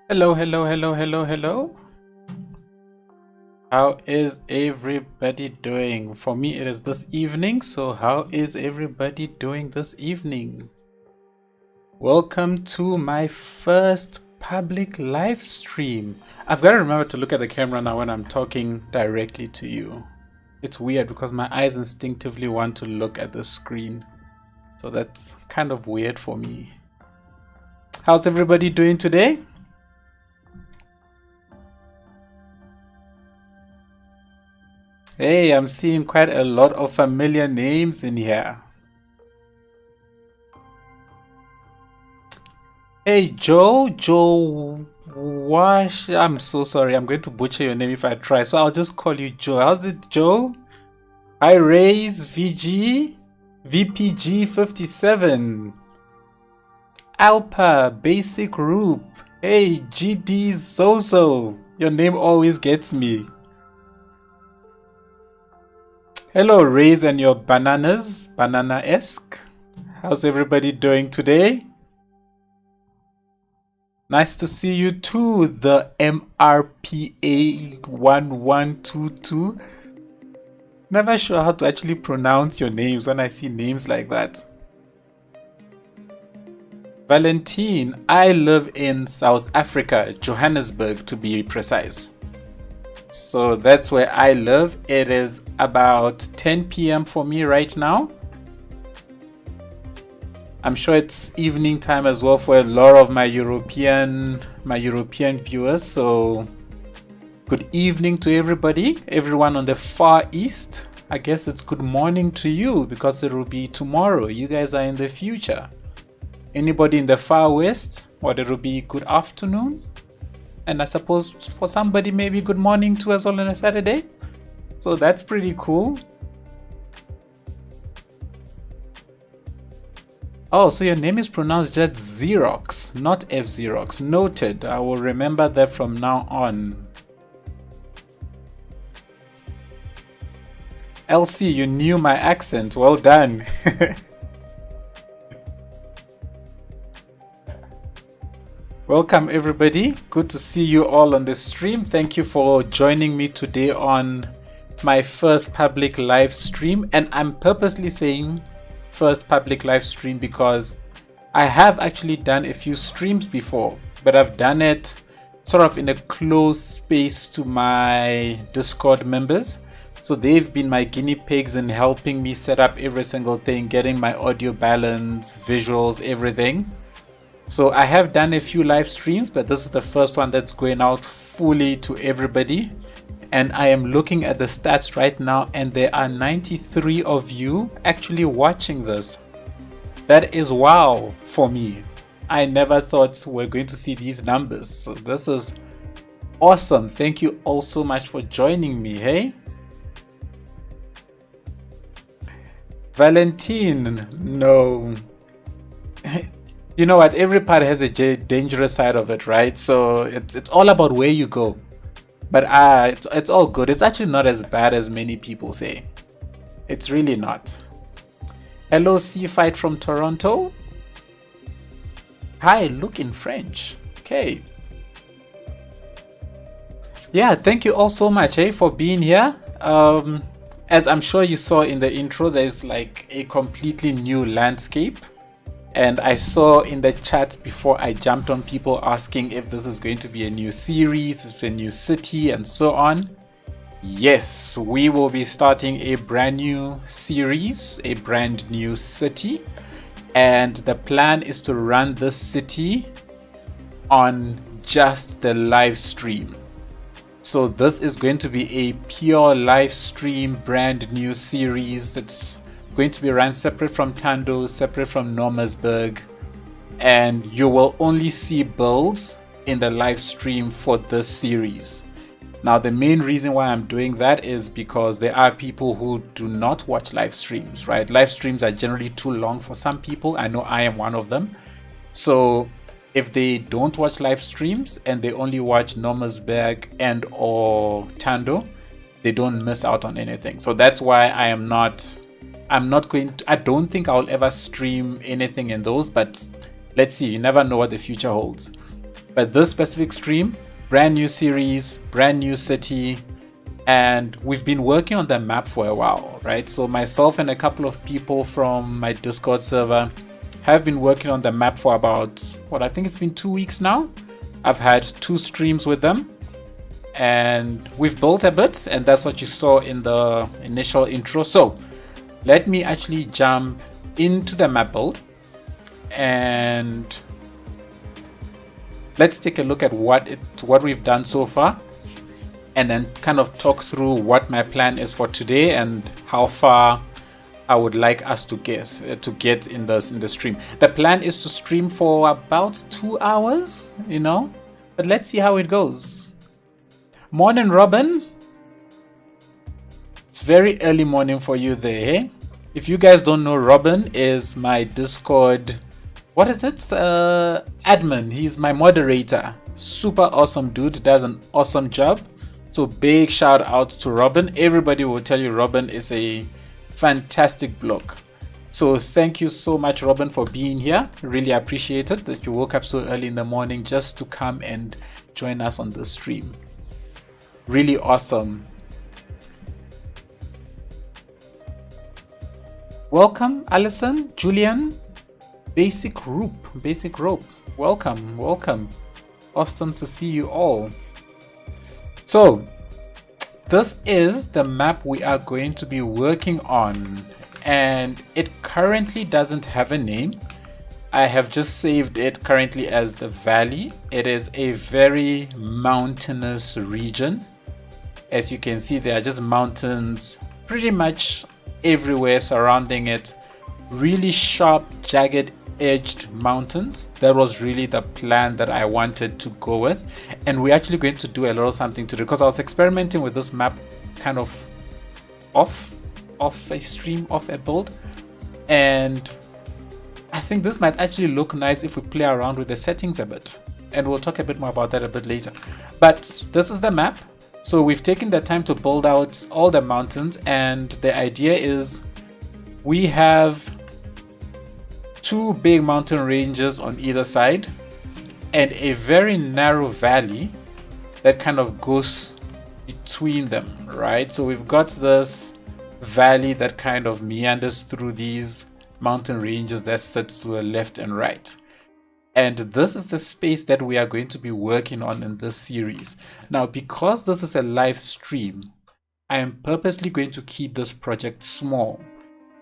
Hello, hello, hello, hello, hello. How is everybody doing? For me, it is this evening, so how is everybody doing this evening? Welcome to my first public live stream. I've got to remember to look at the camera now when I'm talking directly to you. It's weird because my eyes instinctively want to look at the screen. So that's kind of weird for me. How's everybody doing today? Hey, I'm seeing quite a lot of familiar names in here. Hey, Joe Wash. I'm so sorry. I'm going to butcher your name if I try. So I'll just call you Joe. How's it, Joe? Hi, Rays, VG, VPG 57, Alpa, Basic Roop. Hey, GD Zozo. Your name always gets me. Hello, Rays and your bananas, banana-esque. How's everybody doing today? Nice to see you too, the MRPA 1122. Never sure how to actually pronounce your names when I see names like that. Valentine, I live in South Africa, Johannesburg to be precise. So that's where I live. It is about 10 p.m. for me right now. I'm sure it's evening time as well for a lot of my European viewers. So good evening to everybody, everyone on the far east. I guess it's good morning to you because it will be tomorrow. You guys are in the future. Anybody in the far west, what it will be good afternoon. And I suppose for somebody maybe good morning too as well on a Saturday. So that's pretty cool. Oh, so your name is pronounced just Xerox, not F-Xerox. Noted. I will remember that from now on. LC, you knew my accent. Well done. Welcome everybody. Good to see you all on the stream. Thank you for joining me today on my first public live stream. And I'm purposely saying first public live stream because I have actually done a few streams before, but I've done it sort of in a closed space to my Discord members. So they've been my guinea pigs in helping me set up every single thing, getting my audio balance, visuals, everything. So I have done a few live streams, but this is the first one that's going out fully to everybody. And I am looking at the stats right now, and there are 93 of you actually watching this. That is wow for me. I never thought we're going to see these numbers. So this is awesome. Thank you all so much for joining me, hey? Valentine, no. You know what? Every part has a dangerous side of it, right? So it's all about where you go. But it's all good. It's actually not as bad as many people say. It's really not. Hello, Sea Fight from Toronto. Hi, look in French. Okay. Yeah, thank you all so much, for being here. As I'm sure you saw in the intro, there's like a completely new landscape. And I saw in the chat before I jumped on people asking if this is going to be a new series, it's a new city, and so on. Yes, we will be starting a brand new series, a brand new city. And the plan is to run this city on just the live stream. So this is going to be a pure live stream, brand new series. It's going to be run separate from Tando, separate from Normasburg, and you will only see builds in the live stream for this series. Now the main reason why I'm doing that is because there are people who do not watch live streams, right? Live streams are generally too long for some people. I know I am one of them. So if they don't watch live streams and they only watch Normasburg and or Tando, they don't miss out on anything. So that's why I'm not going to, I don't think I'll ever stream anything in those, but let's see, you never know what the future holds. But this specific stream, brand new series, brand new city, and we've been working on the map for a while, right? So myself and a couple of people from my Discord server have been working on the map for about, I think it's been 2 weeks now. I've had 2 streams with them, and we've built a bit, and that's what you saw in the initial intro. So let me actually jump into the map build, and let's take a look at what we've done so far, and then kind of talk through what my plan is for today and how far I would like us to get in the stream. The plan is to stream for about 2 hours, but let's see how it goes. Morning, Robin. It's very early morning for you there. Eh? If you guys don't know, Robin is my Discord, admin. He's my moderator. Super awesome dude, does an awesome job. So big shout out to Robin. Everybody will tell you Robin is a fantastic bloke. So thank you so much, Robin, for being here. Really appreciate it that you woke up so early in the morning just to come and join us on the stream. Really awesome. Welcome, Alison, Julian, Basic Rope. Welcome. Awesome to see you all. So this is the map we are going to be working on, and it currently doesn't have a name. I have just saved it currently as the Valley. It is a very mountainous region. As you can see, there are just mountains pretty much everywhere surrounding it. Really sharp, jagged edged mountains. That was really the plan that I wanted to go with, and we're actually going to do a little something to do, because I was experimenting with this map kind of off a build, and I think this might actually look nice if we play around with the settings a bit, and we'll talk a bit more about that a bit later. But this is the map. So we've taken the time to build out all the mountains, and the idea is we have 2 big mountain ranges on either side and a very narrow valley that kind of goes between them, right? So we've got this valley that kind of meanders through these mountain ranges that sits to the left and right. And this is the space that we are going to be working on in this series. Now, because this is a live stream, I am purposely going to keep this project small.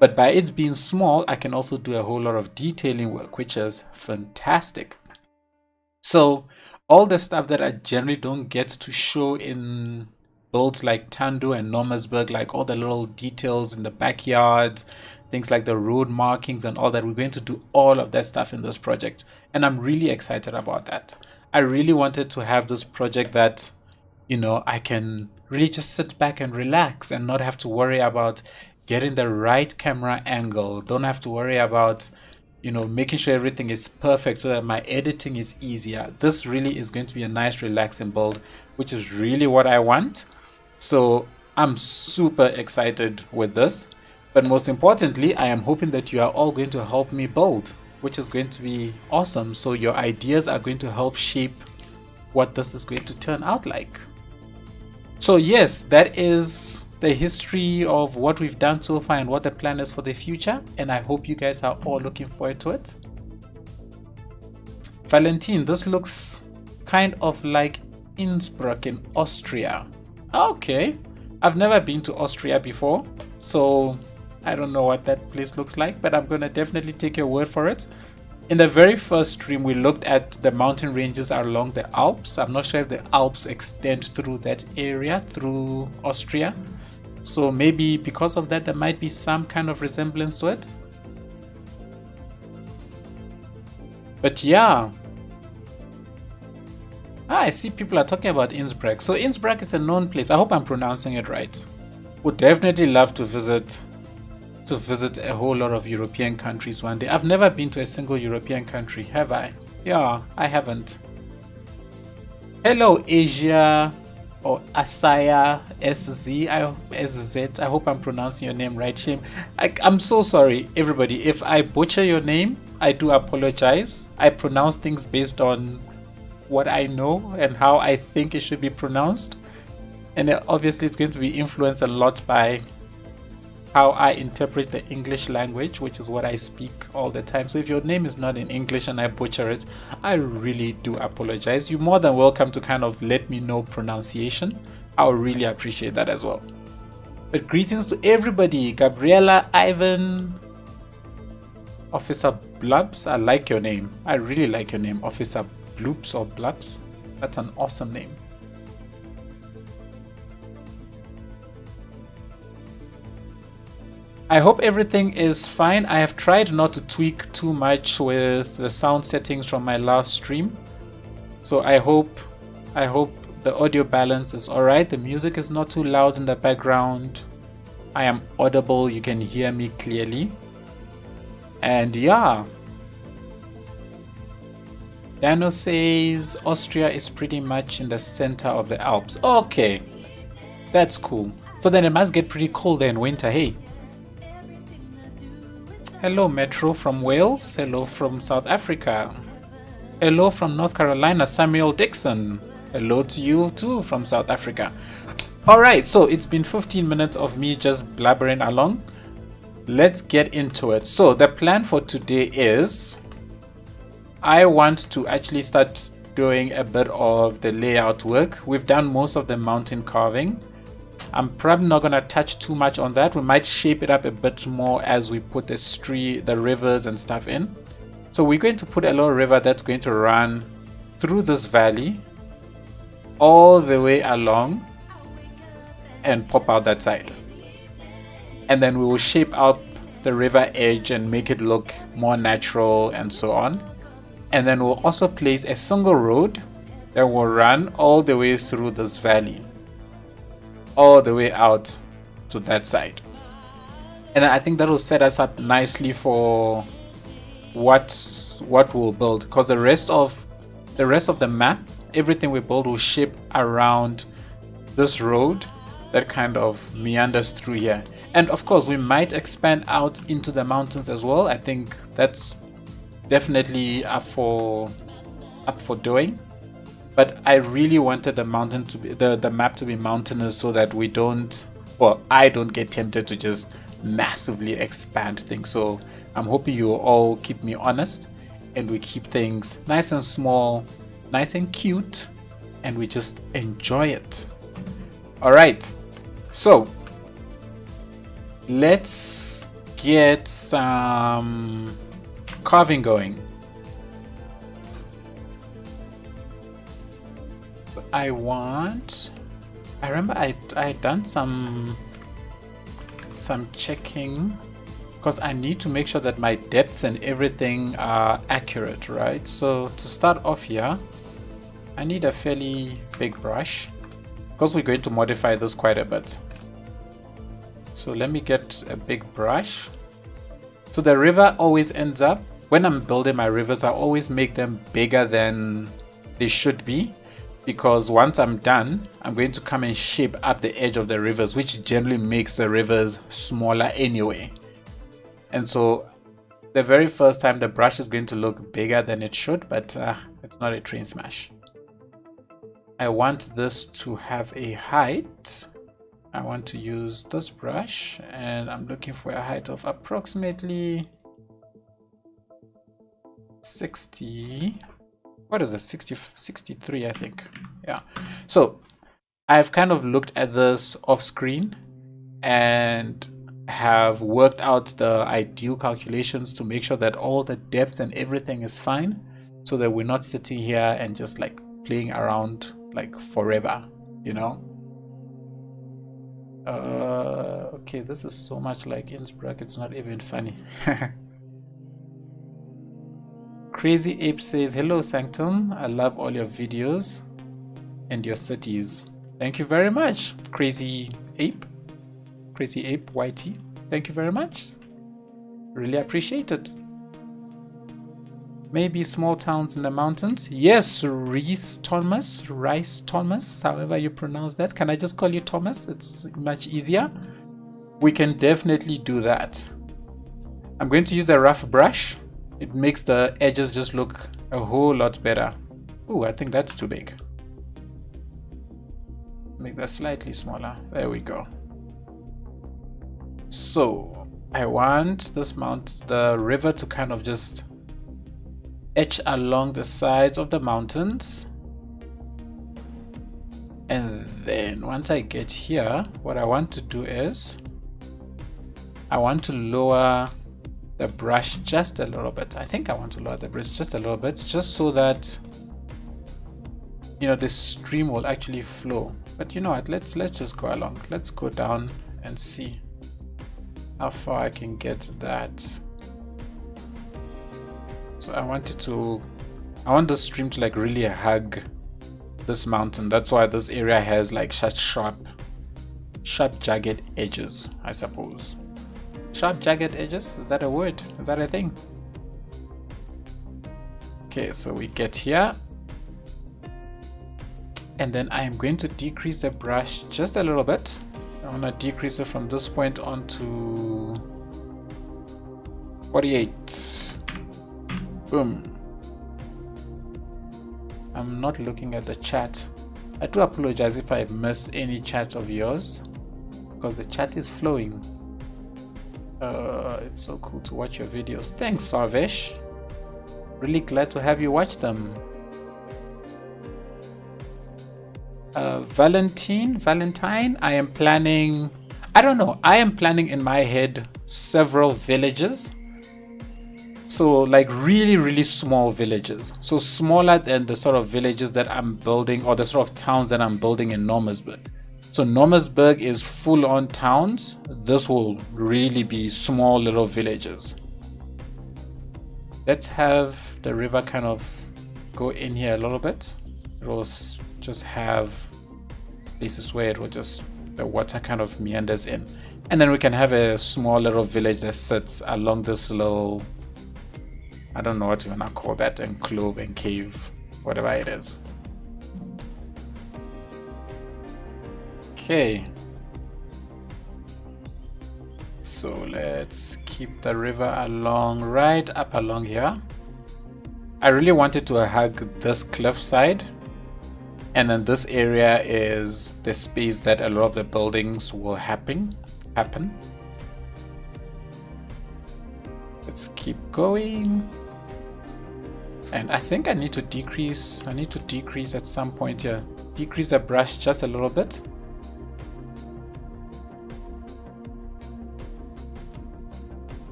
But by it being small, I can also do a whole lot of detailing work, which is fantastic. So all the stuff that I generally don't get to show in builds like Tando and Normasburg, like all the little details in the backyard, things like the road markings and all that, we're going to do all of that stuff in this project. And I'm really excited about that. I really wanted to have this project that, I can really just sit back and relax and not have to worry about getting the right camera angle. Don't have to worry about, making sure everything is perfect so that my editing is easier. This really is going to be a nice, relaxing build, which is really what I want. So I'm super excited with this. But most importantly, I am hoping that you are all going to help me build, which is going to be awesome. So your ideas are going to help shape what this is going to turn out like. So yes, that is the history of what we've done so far and what the plan is for the future, and I hope you guys are all looking forward to it. Valentin, this looks kind of like Innsbruck in Austria. Okay, I've never been to Austria before, so I don't know what that place looks like, but I'm gonna definitely take your word for it. In the very first stream, we looked at the mountain ranges along the Alps. I'm not sure if the Alps extend through that area, through Austria. So maybe because of that, there might be some kind of resemblance to it. But yeah. I see people are talking about Innsbruck. So Innsbruck is a known place. I hope I'm pronouncing it right. Would definitely love to visit a whole lot of European countries one day. I've never been to a single European country, have I? Yeah, I haven't. Hello, Asia, or Asaya SZ. I hope I'm pronouncing your name right. Shame. I'm so sorry, everybody. If I butcher your name, I do apologize. I pronounce things based on what I know and how I think it should be pronounced. And obviously it's going to be influenced a lot by how I interpret the English language, which is what I speak all the time. So if your name is not in English and I butcher it, I really do apologize. You're more than welcome to kind of let me know pronunciation. I would really appreciate that as well. But greetings to everybody. Gabriella, Ivan, Officer Blubs. I like your name. I really like your name. Officer Bloops or Blubs. That's an awesome name. I hope everything is fine. I have tried not to tweak too much with the sound settings from my last stream. So I hope the audio balance is alright. The music is not too loud in the background. I am audible. You can hear me clearly. And yeah. Dano says Austria is pretty much in the center of the Alps. Okay. That's cool. So then it must get pretty cold there in winter, hey? Hello Metro from Wales. Hello from South Africa. Hello from North Carolina, Samuel Dixon. Hello to you too from South Africa. Alright, so it's been 15 minutes of me just blabbering along. Let's get into it. So the plan for today is I want to actually start doing a bit of the layout work. We've done most of the mountain carving. I'm probably not going to touch too much on that. We might shape it up a bit more as we put the rivers and stuff in. So we're going to put a little river that's going to run through this valley all the way along and pop out that side. And then we will shape out the river edge and make it look more natural and so on. And then we'll also place a single road that will run all the way through this valley, all the way out to that side. And I think that will set us up nicely for what we'll build, because the rest of the map, everything we build will shape around this road that kind of meanders through here. And of course we might expand out into the mountains as well. I think that's definitely up for doing. But I really wanted the mountain to be the map to be mountainous so that I don't get tempted to just massively expand things. So I'm hoping you all keep me honest and we keep things nice and small, nice and cute, and we just enjoy it. All right, so let's get some carving going. I remember I had done some checking, because I need to make sure that my depths and everything are accurate, right? So to start off here, I need a fairly big brush, because we're going to modify this quite a bit. So let me get a big brush. So the river always ends up, when I'm building my rivers, I always make them bigger than they should be, because once I'm done, I'm going to come and shape up the edge of the rivers, which generally makes the rivers smaller anyway. And so the very first time the brush is going to look bigger than it should, but it's not a train smash. I want this to have a height. I want to use this brush, and I'm looking for a height of approximately 60. What is it? 63, I think. Yeah. So I've kind of looked at this off screen and have worked out the ideal calculations to make sure that all the depth and everything is fine, so that we're not sitting here and just like playing around like forever, you know. Okay, this is so much like Innsbruck, it's not even funny. Crazy Ape says, hello Sanctum, I love all your videos and your cities. Thank you very much, Crazy Ape YT. Thank you very much. Really appreciate it. Maybe small towns in the mountains. Yes, Rice Thomas, however you pronounce that. Can I just call you Thomas? It's much easier. We can definitely do that. I'm going to use a rough brush. It makes the edges just look a whole lot better Ooh, I think that's too big. Make that slightly smaller. There we go. So I want the river to kind of just etch along the sides of the mountains. And then once I get here, what I want to do is I want to lower the brush just a little bit. I think I want to lower the brush just a little bit, just so that, you know, the stream will actually flow. But you know what, let's just go along. Let's go down and see how far I can get that. So I want the stream to like really hug this mountain. That's why this area has like such sharp jagged edges, I suppose. Sharp jagged edges, is that a word? Is that a thing? Okay, so we get here, and then I am going to decrease the brush just a little bit. I want to decrease it from this point on to 48. Boom. I'm not looking at the chat. I do apologize if I miss any chats of yours, because the chat is flowing. It's so cool to watch your videos. Thanks, Sarvesh. Really glad to have you watch them. Valentine, I am planning, I don't know, I am planning in my head several villages. So like really small villages. So smaller than the sort of villages that I'm building, or the sort of towns that I'm building in Normersburg. So Normersburg is full on towns. This will really be small little villages. Let's have the river kind of go in here a little bit. It will just have places where it will just, the water kind of meanders in. And then we can have a small little village that sits along this little, I don't know what you want to call that, enclave and cave, whatever it is. Okay. So let's keep the river along, right up along here. I really wanted to hug this cliffside. And then this area is the space that a lot of the buildings will happen. Let's keep going. And I think I need to decrease at some point here. Decrease the brush just a little bit.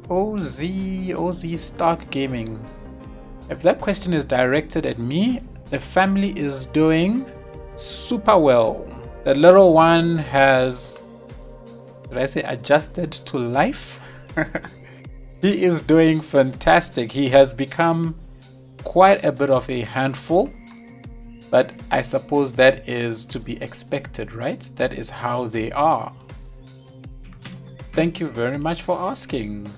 OZ Stark Gaming. If that question is directed at me, the family is doing super well. The little one has, did I say adjusted to life? He is doing fantastic. He has become quite a bit of a handful, but I suppose that is to be expected, right? That is how they are. Thank you very much for asking.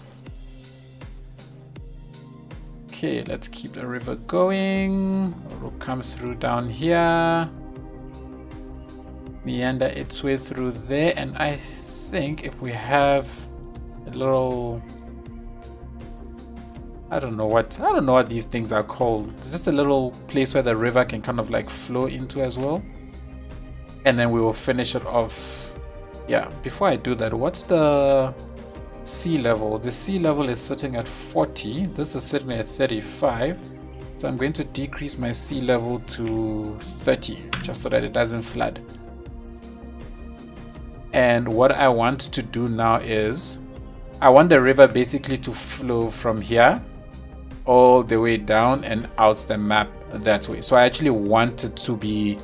Okay, let's keep the river going. It'll come through down here, meander its way through there, and I think if we have a little, I don't know what these things are called. It's just a little place where the river can kind of like flow into as well. And then we will finish it off. Yeah, before I do that, what's the sea level? The sea level is sitting at 40. This is sitting at 35. So I'm going to decrease my sea level to 30 just so that it doesn't flood. And what I want to do now is I want the river basically to flow from here all the way down and out the map that way. So I actually want it to be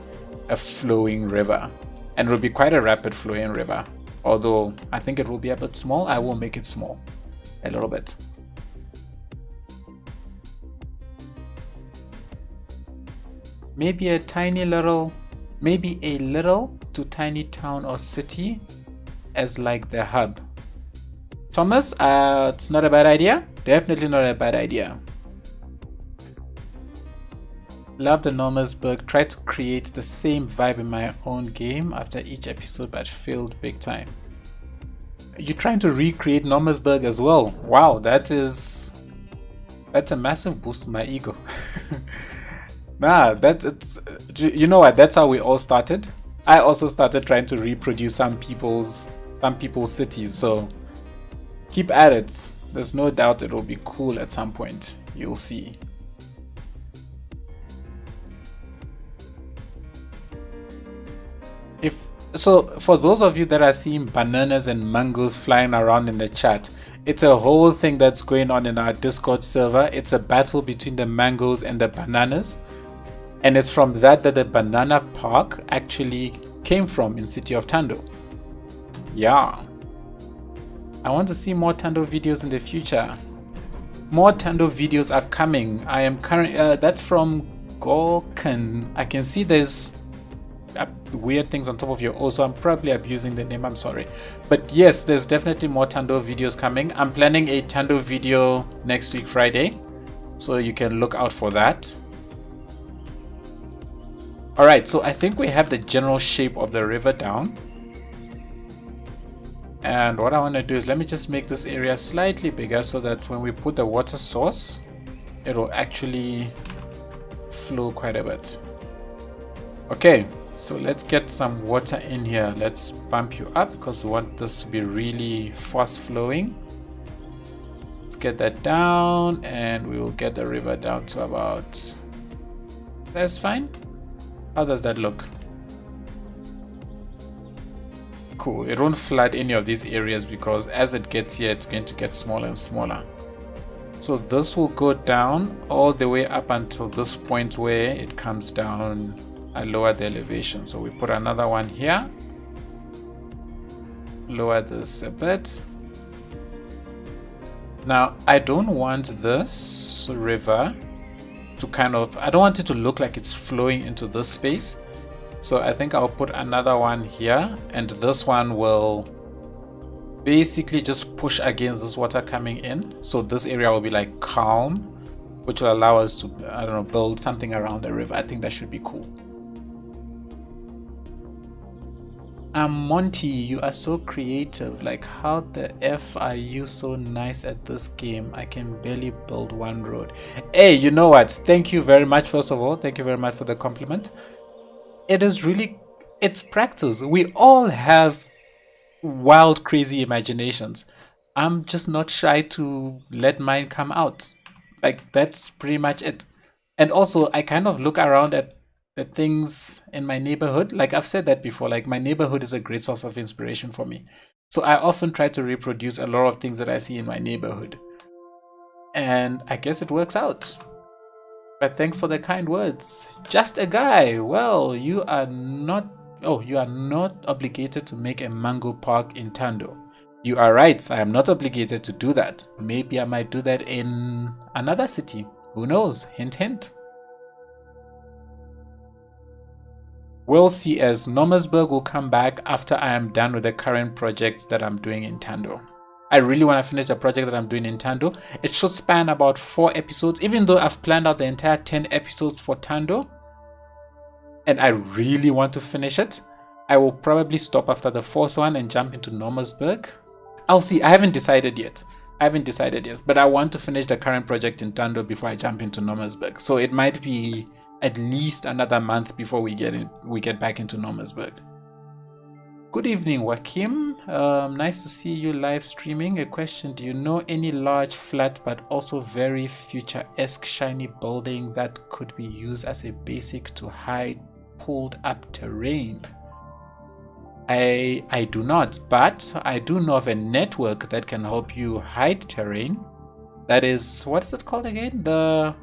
a flowing river, and it will be quite a rapid flowing river. Although I think it will be a bit small, I will make it small a little bit. Maybe a little to tiny town or city as like the hub. Thomas, it's not a bad idea. Definitely not a bad idea. Love the Normersburg. Try to create the same vibe in my own game after each episode, but failed big time. You're trying to recreate Normersburg as well. Wow, that's a massive boost to my ego. Nah, you know what? That's how we all started. I also started trying to reproduce some people's cities. So keep at it. There's no doubt it will be cool at some point. You'll see. If so, for those of you that are seeing bananas and mangoes flying around in the chat, it's a whole thing that's going on in our Discord server. It's a battle between the mangoes and the bananas. And it's from that the banana park actually came from in City of Tando. Yeah. I want to see more Tando videos in the future. More Tando videos are coming. I am currently that's from Gorkan. I can see there's weird things on top of your O, so I'm probably abusing the name, I'm sorry. But yes, there's definitely more Tando videos coming. I'm planning a Tando video next week Friday, so you can look out for that. Alright, so I think we have the general shape of the river down. And what I want to do is let me just make this area slightly bigger so that when we put the water source, it'll actually flow quite a bit. Okay, so let's get some water in here. Let's bump you up because we want this to be really fast flowing. Let's get that down and we will get the river down to about... That's fine. How does that look? Cool. It won't flood any of these areas because as it gets here, it's going to get smaller and smaller. So this will go down all the way up until this point where it comes down. I lower the elevation. So we put another one here. Lower this a bit. Now, I don't want this river to I don't want it to look like it's flowing into this space. So I think I'll put another one here, and this one will basically just push against this water coming in. So this area will be like calm, which will allow us to, I don't know, build something around the river. I think that should be cool. Monty, you are so creative. Like, how the F are you so nice at this game? I can barely build one road. Hey, you know what? Thank you very much, first of all. Thank you very much for the compliment. It's practice. We all have wild, crazy imaginations. I'm just not shy to let mine come out. Like, that's pretty much it. And also, I kind of look around at the things in my neighborhood. Like I've said that before, like my neighborhood is a great source of inspiration for me. So I often try to reproduce a lot of things that I see in my neighborhood. And I guess it works out. But thanks for the kind words. Just a guy. Well, you are not obligated to make a mango park in Tando. You are right. I am not obligated to do that. Maybe I might do that in another city. Who knows? Hint, hint. We'll see, as Nomersburg will come back after I am done with the current project that I'm doing in Tando. I really want to finish the project that I'm doing in Tando. It should span about 4 episodes, even though I've planned out the entire 10 episodes for Tando. And I really want to finish it. I will probably stop after the 4th one and jump into Nomersburg. I'll see. I haven't decided yet. But I want to finish the current project in Tando before I jump into Nomersburg. So it might be at least another month before we get back into Nomersburg. Good evening, Joachim. Nice to see you live streaming. A question: do you know any large, flat, but also very future-esque shiny building that could be used as a basic to hide pulled up terrain? I do not, but I do know of a network that can help you hide terrain. That is, what is it called again? The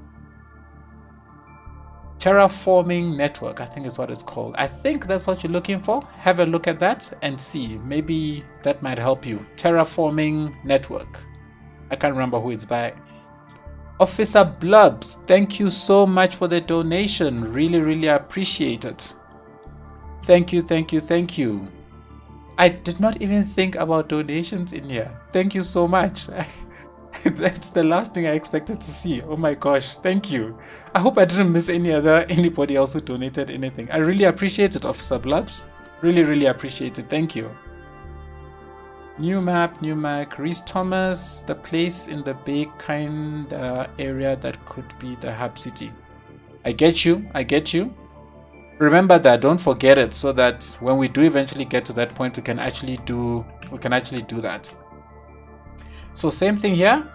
Terraforming network, I think is what it's called. I think that's what you're looking for. Have a look at that and see. Maybe that might help you. Terraforming network. I can't remember who it's by. Officer Blubs, thank you so much for the donation. Really, really appreciate it. Thank you, thank you, thank you. I did not even think about donations in here. Thank you so much. That's the last thing I expected to see. Oh my gosh, thank you. I hope I didn't miss anybody else who donated anything. I really appreciate it, Officer Blubs. Really, really appreciate it. Thank you. New map, Reese Thomas, the place in the Bay kind area that could be the hub city. I get you. I get you. Remember that. Don't forget it, so that when we do eventually get to that point, we can actually do that. So same thing here.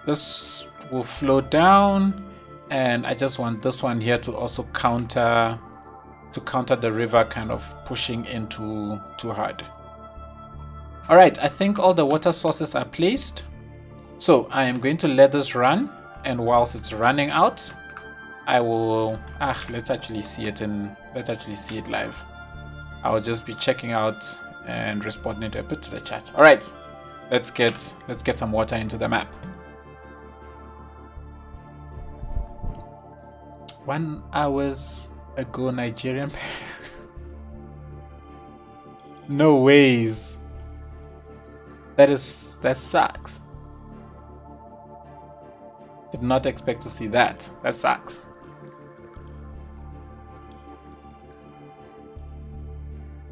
This will flow down, and I just want this one here to also counter the river kind of pushing in too hard. All right, I think all the water sources are placed. So I am going to let this run, and whilst it's running out, I will let's actually see it live. I'll just be checking out and responding a bit to the chat. All right, let's get some water into the map. 1 hour ago, Nigerian. No ways. That sucks. Did not expect to see that. That sucks.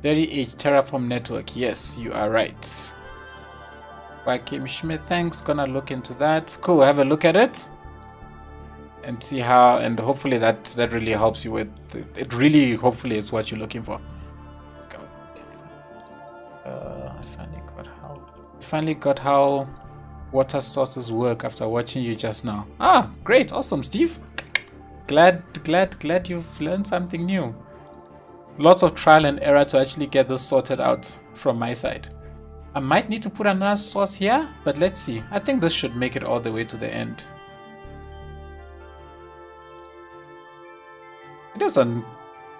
.h Terraform network. Yes, you are right. Kim Schmidt, thanks. Gonna look into that. Cool. Have a look at it and see how. And hopefully that really helps you with it. Really, hopefully, it's what you're looking for. I finally got how water sources work after watching you just now. Great, awesome, Steve. Glad you've learned something new. Lots of trial and error to actually get this sorted out from my side. I might need to put another source here, but let's see. I think this should make it all the way to the end. It is on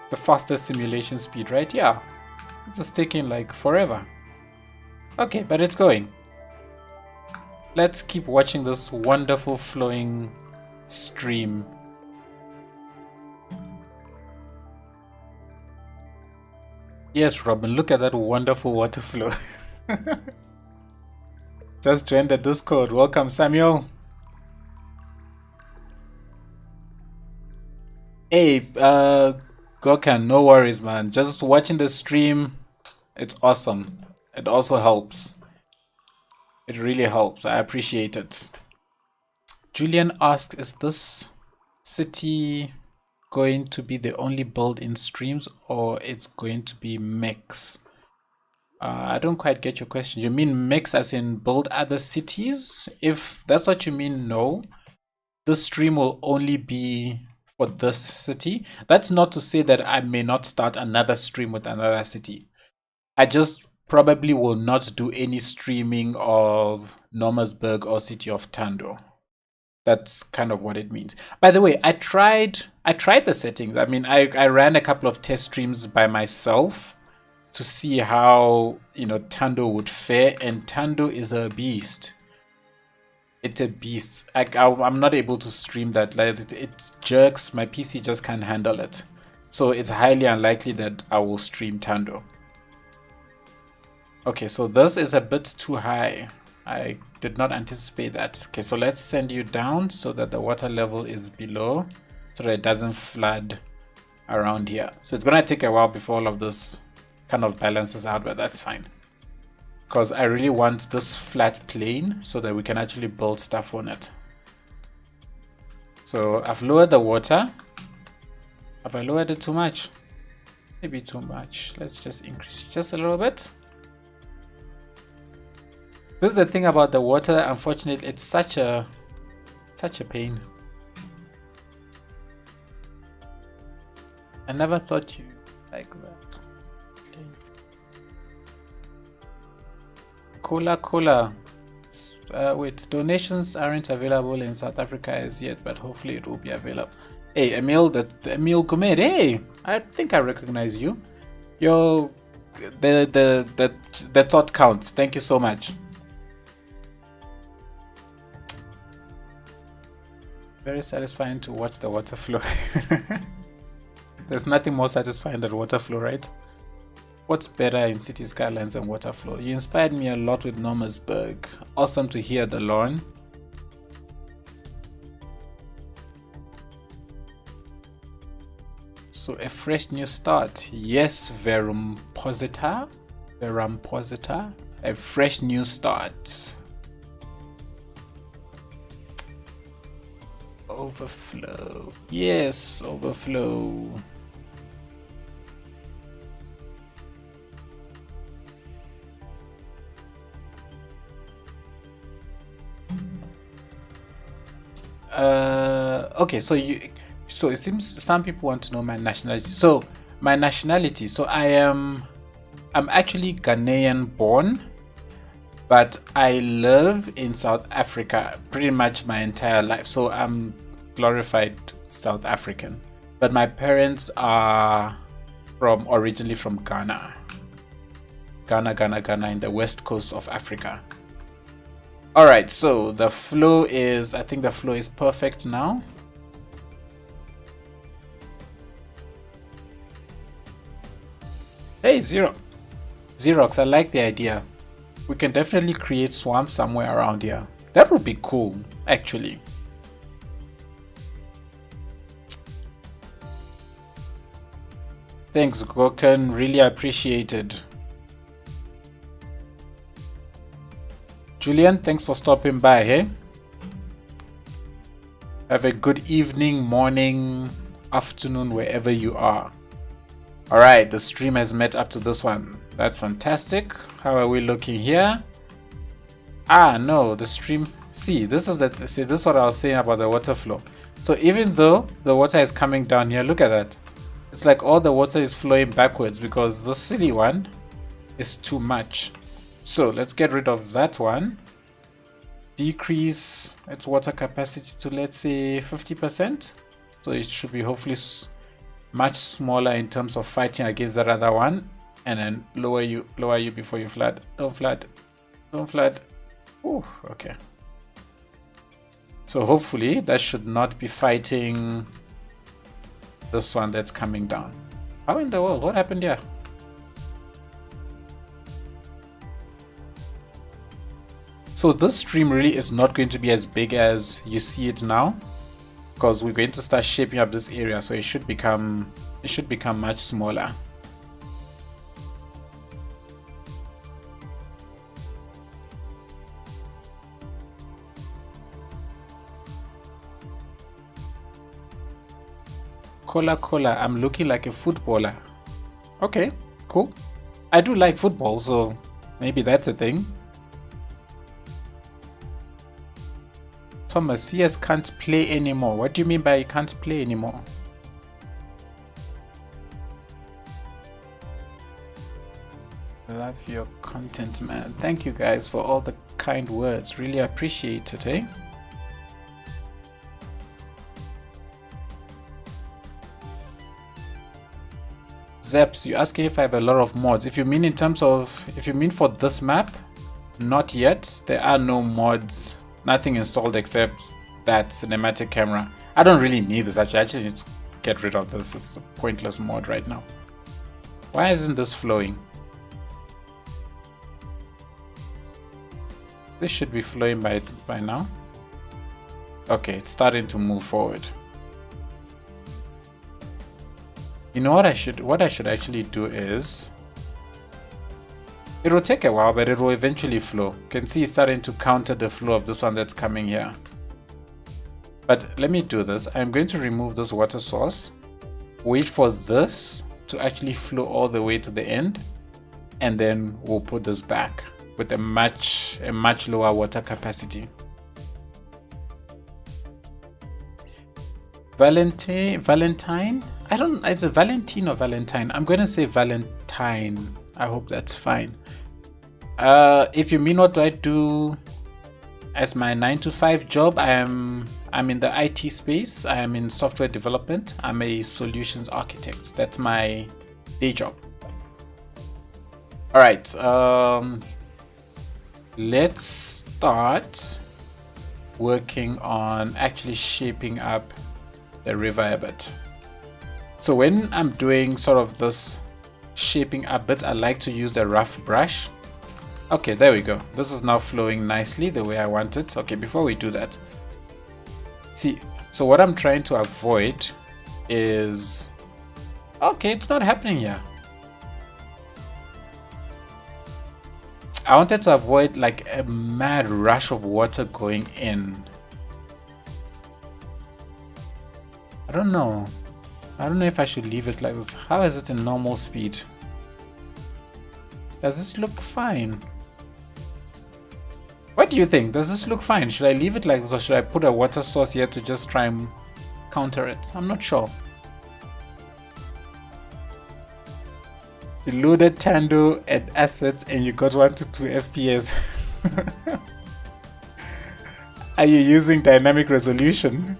the fastest simulation speed, right? Yeah. It's just taking like forever. Okay, but it's going. Let's keep watching this wonderful flowing stream. Yes, Robin, look at that wonderful water flow. Just joined the Discord. Welcome, Samuel. Hey, Gokan, no worries, man. Just watching the stream, it's awesome. It also helps. It really helps. I appreciate it. Julian asked, is this city going to be the only build in streams, or it's going to be mix? I don't quite get your question. You mean mix as in build other cities? If that's what you mean, no. This stream will only be for this city. That's not to say that I may not start another stream with another city. I just probably will not do any streaming of Normersburg or City of Tando. That's kind of what it means. By the way, I tried the settings. I mean, I ran a couple of test streams by myself to see how, Tando would fare, and Tando is a beast. It's a beast. I'm not able to stream that. Like, it jerks. My PC just can't handle it. So it's highly unlikely that I will stream Tando. Okay, so this is a bit too high. I did not anticipate that. Okay, so let's send you down so that the water level is below, so that it doesn't flood around here. So it's gonna take a while before all of this kind of balances out, but that's fine. Because I really want this flat plane so that we can actually build stuff on it. So I've lowered the water. Have I lowered it too much? Maybe too much. Let's just increase it just a little bit. This is the thing about the water. Unfortunately, it's such a pain. I never thought you like that. Okay. Cola. Wait, donations aren't available in South Africa as yet, but hopefully it will be available. Hey, Emil Gomet. Hey, I think I recognize you. Yo, the thought counts. Thank you so much. Very satisfying to watch the water flow. There's nothing more satisfying than water flow, right? What's better in City Skylines and water flow? You inspired me a lot with Normersburg. Awesome to hear, DeLon. So a fresh new start. Yes, Veramposita. A fresh new start. overflow. Yes, overflow. Okay, so it seems some people want to know my nationality. So my nationality, so I'm actually Ghanaian born, but I live in South Africa pretty much my entire life. So I'm glorified South African, but my parents are originally from Ghana in the west coast of Africa. All right, so the flow is, I think the flow is perfect now. Hey, Xerox, I like the idea. We can definitely create swamps somewhere around here. That would be cool, actually. Thanks, Goken. Really appreciated. Julian, thanks for stopping by, hey? Have a good evening, morning, afternoon, wherever you are. Alright, the stream has met up to this one. That's fantastic. How are we looking here? Ah, no, the stream... See, this is what I was saying about the water flow. So even though the water is coming down here, look at that. It's like all the water is flowing backwards because the city one is too much. So let's get rid of that one. Decrease its water capacity to, let's say, 50%. So it should be hopefully much smaller in terms of fighting against that other one. And then lower you before you flood. Don't flood. Don't flood. Ooh, okay. So hopefully that should not be fighting this one that's coming down. How in the world? What happened here? So this stream really is not going to be as big as you see it now, because we're going to start shaping up this area, so it should become much smaller. Cola, I'm looking like a footballer. Okay, cool. I do like football, so maybe that's a thing. Thomas, CS can't play anymore. What do you mean by you can't play anymore? Love your content, man. Thank you guys for all the kind words. Really appreciate it, eh? Zeps, you asking if I have a lot of mods. If you mean for this map, not yet. There are no mods. Nothing installed except that cinematic camera. I don't really need this actually. I just need to get rid of this. It's a pointless mod right now. Why isn't this flowing? This should be flowing by now. Okay, it's starting to move forward. You know what I should actually do is, it will take a while, but it will eventually flow. You can see it's starting to counter the flow of this one that's coming here. But let me do this. I'm going to remove this water source, wait for this to actually flow all the way to the end, and then we'll put this back with a much lower water capacity. Valentine? I don't know, it's a Valentine or Valentine. I'm going to say Valentine. I hope that's fine. If you mean what do I do as my 9-to-5 job, I'm in the IT space. I am in software development. I'm a solutions architect. That's my day job. All right. Let's start working on actually shaping up the river a bit. So when I'm doing sort of this shaping up bit, I like to use the rough brush. Okay, there we go. This is now flowing nicely the way I want it. Okay, before we do that, see, so what I'm trying to avoid is, okay, it's not happening here. I wanted to avoid like a mad rush of water going in. don't know. I don't know if I should leave it like this. How is it in normal speed? Does this look fine? What do you think? Does this look fine? Should I leave it like this or should I put a water source here to just try and counter it? I'm not sure. You loaded Tando at assets and you got 1 to 2 FPS. Are you using dynamic resolution?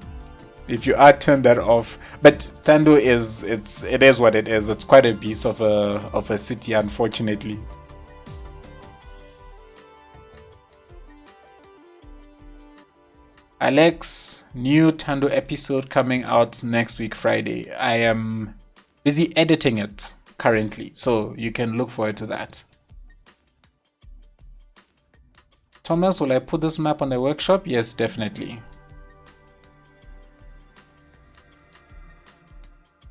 If you are, turn that off. But Tando it is what it is. It's quite a beast of a city, unfortunately. Alex, new Tando episode coming out next week Friday. I am busy editing it currently, so you can look forward to that. Thomas, will I put this map on the workshop? Yes, definitely.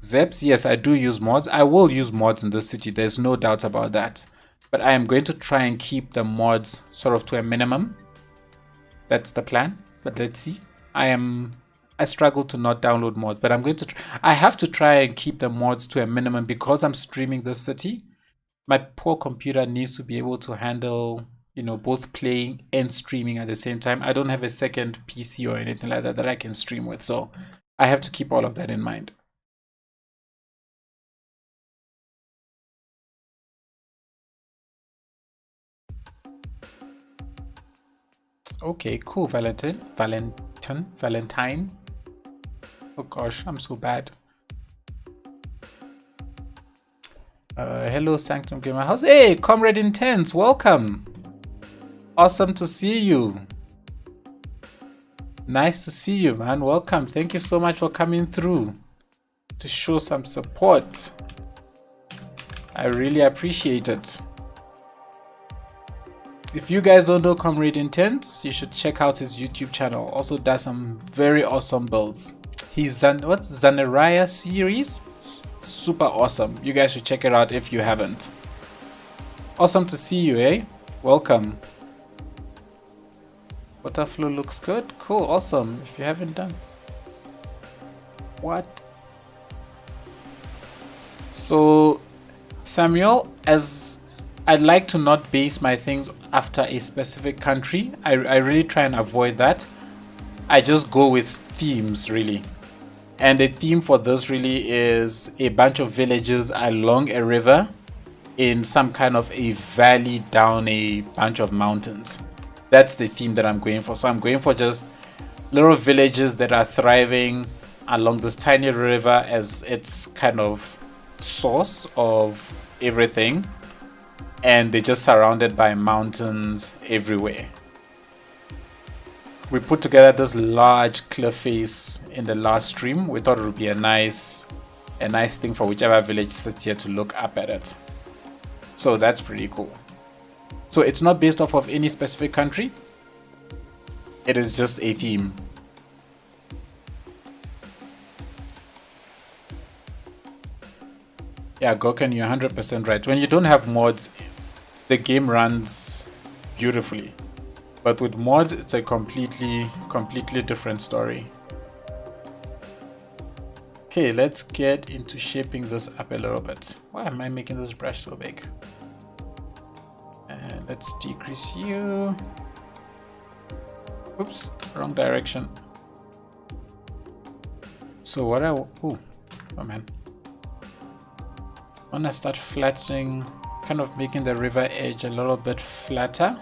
Zeps, yes, I do use mods. I will use mods in this city, there's no doubt about that. But I am going to try and keep the mods sort of to a minimum. That's the plan, but let's see. I struggle to not download mods, but I'm going to I have to try and keep the mods to a minimum because I'm streaming this city. My poor computer needs to be able to handle, you know, both playing and streaming at the same time. I don't have a second PC or anything like that that I can stream with, so I have to keep all of that in mind. Okay, cool. Valentine. Oh gosh, I'm so bad. Hello, Sanctum Gamer House. Hey, Comrade Intense, welcome. Awesome to see you. Nice to see you, man. Welcome. Thank you so much for coming through to show some support. I really appreciate it. If you guys don't know Comrade Intense, you should check out his YouTube channel. Also does some very awesome builds. He's what's Zanaraya series? It's super awesome. You guys should check it out if you haven't. Awesome to see you, eh? Welcome. Waterflow looks good. Cool, awesome. If you haven't done. What? So, Samuel, as I'd like to not base my things after a specific country. I really try and avoid that. I just go with themes, really. And the theme for this really is a bunch of villages along a river in some kind of a valley down a bunch of mountains. That's the theme that I'm going for. So I'm going for just little villages that are thriving along this tiny river as its kind of source of everything. And they're just surrounded by mountains everywhere. We put together this large cliff face in the last stream. We thought it would be a nice thing for whichever village sits here to look up at it. So that's pretty cool. So it's not based off of any specific country. It is just a theme. Yeah, Goken, you're 100% right. When you don't have mods, the game runs beautifully. But with mods, it's a completely different story. Okay, let's get into shaping this up a little bit. Why am I making this brush so big? And let's decrease you. Oops, wrong direction. So what oh man. I want to start flattening, kind of making the river edge a little bit flatter.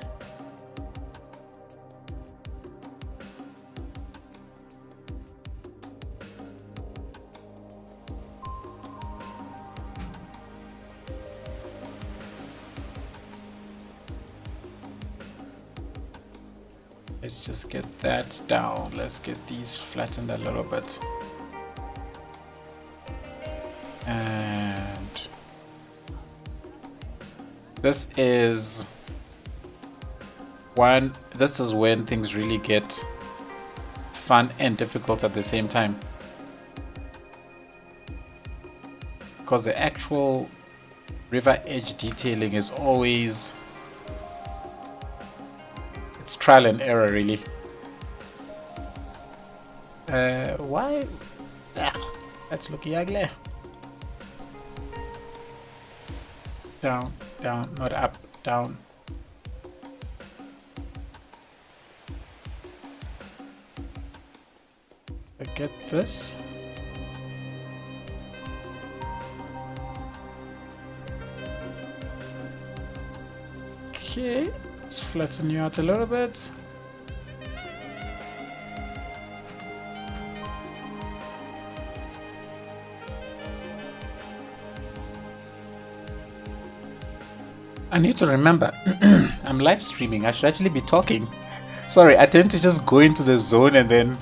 Let's just get that down. Let's get these flattened a little bit. And this is when things really get fun and difficult at the same time. Because the actual river edge detailing is always, it's trial and error really. Why? That's looking ugly. Down, down, not up, down. Get this. Okay, let's flatten you out a little bit. I need to remember, I'm live streaming. I should actually be talking. Sorry, I tend to just go into the zone and then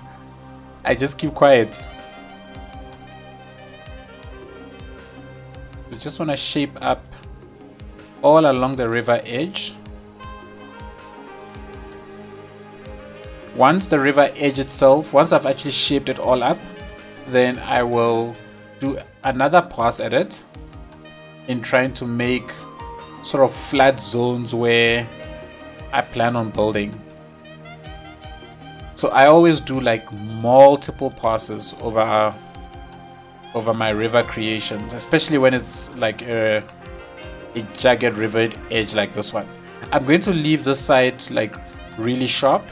I just keep quiet. We just want to shape up all along the river edge. Once the river edge itself, once I've actually shaped it all up, then I will do another pass at it in trying to make sort of flat zones where I plan on building. So I always do like multiple passes over my river creations, especially when it's like a jagged river edge like this one. I'm going to leave this side like really sharp.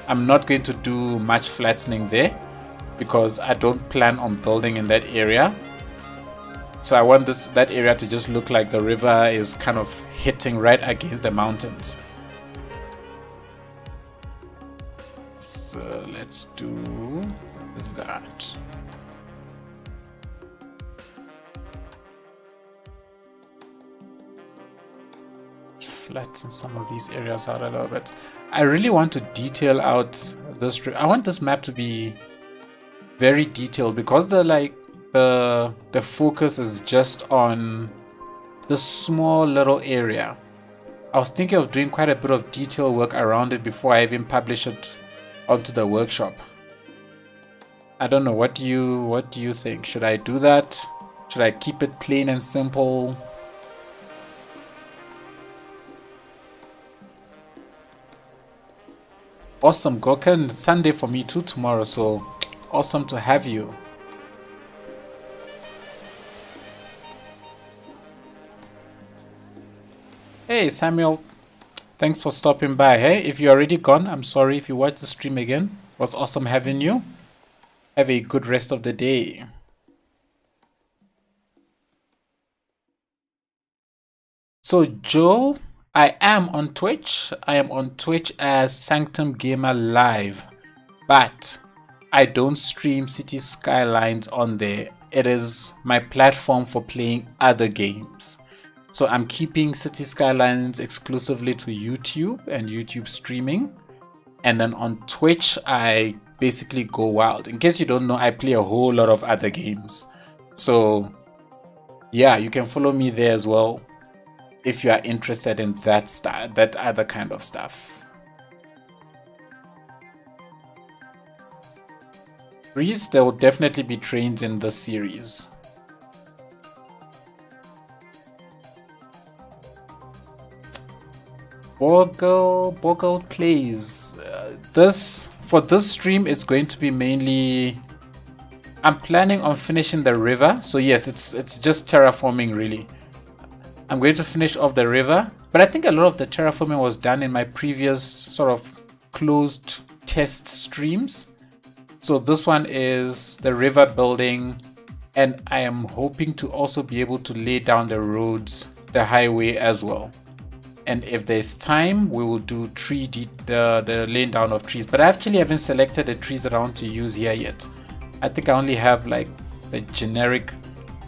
I'm not going to do much flattening there because I don't plan on building in that area. So I want that area to just look like the river is kind of hitting right against the mountains. So let's do that. Flatten some of these areas out a little bit. I really want to detail out this. I want this map to be very detailed because the focus is just on this small little area. I was thinking of doing quite a bit of detail work around it before I even publish it onto the workshop. I don't know, what do you think? Should I do that? Should I keep it plain and simple? Awesome, Gokan. Sunday for me too tomorrow, so awesome to have you. Hey Samuel, thanks for stopping by. Hey, if you're already gone, I'm sorry if you watch the stream again. It was awesome having you. Have a good rest of the day. So Joe, I am on Twitch. I am on Twitch as Sanctum Gamer Live, but I don't stream City Skylines on there. It is my platform for playing other games. So I'm keeping City Skylines exclusively to YouTube and YouTube streaming. And then on Twitch, I basically go wild. In case you don't know, I play a whole lot of other games. So yeah, you can follow me there as well if you are interested in that other kind of stuff. Reese, there will definitely be trains in this series. Bogle plays. For this stream, it's going to be mainly. I'm planning on finishing the river. So yes, it's just terraforming really. I'm going to finish off the river, but I think a lot of the terraforming was done in my previous sort of closed test streams. So this one is the river building, and I am hoping to also be able to lay down the roads, the highway as well. And if there's time, we will do the laying down of trees. But I actually haven't selected the trees that I want to use here yet. I think I only have like the generic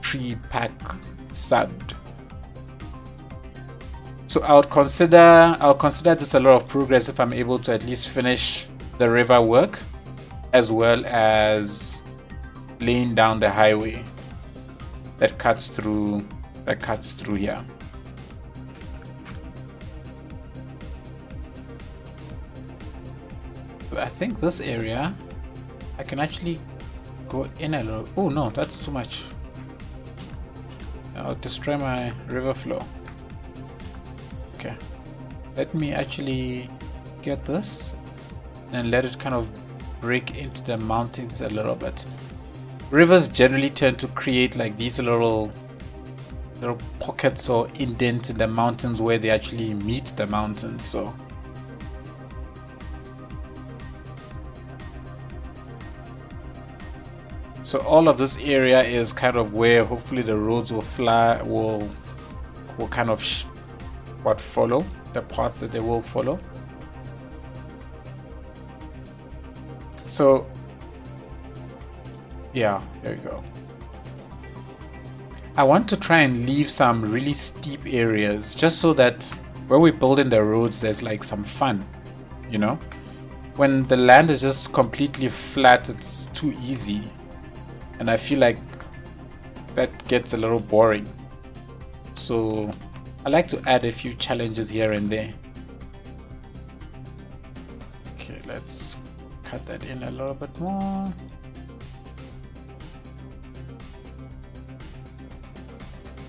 tree pack subbed. So I'll consider this a lot of progress if I'm able to at least finish the river work, as well as laying down the highway that cuts through here. I think this area I can actually go in a little. Oh no, that's too much. I'll destroy my river flow. Okay, let me actually get this and let it kind of break into the mountains a little bit. rivers generally tend to create like these little pockets or indents in the mountains where they actually meet the mountains. So all of this area is kind of where hopefully the roads will kind of follow the path that they will follow. So yeah, there you go. I want to try and leave some really steep areas just so that when we build in the roads, there's like some fun, you know? When the land is just completely flat, it's too easy. And I feel like that gets a little boring. So I like to add a few challenges here and there. Okay, let's cut that in a little bit more.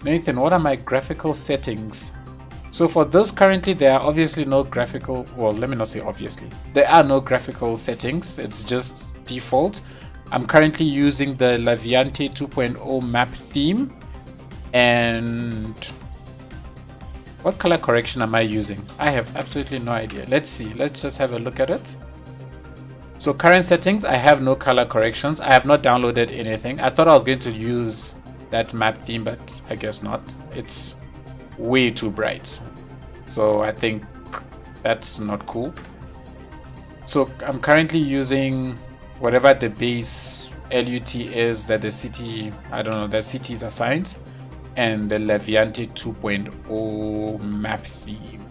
Nathan, what are my graphical settings? So for this, currently there are obviously no graphical, well, let me not say obviously. There are no graphical settings, it's just default. I'm currently using the Nationality 2.0 map theme. And what color correction am I using? I have absolutely no idea. Let's see, let's just have a look at it. So current settings, I have no color corrections. I have not downloaded anything. I thought I was going to use that map theme, but I guess not. It's way too bright, so I think that's not cool. So I'm currently using whatever the base LUT is that the city, I don't know, the city is assigned, and the Nationality 2.0 map theme.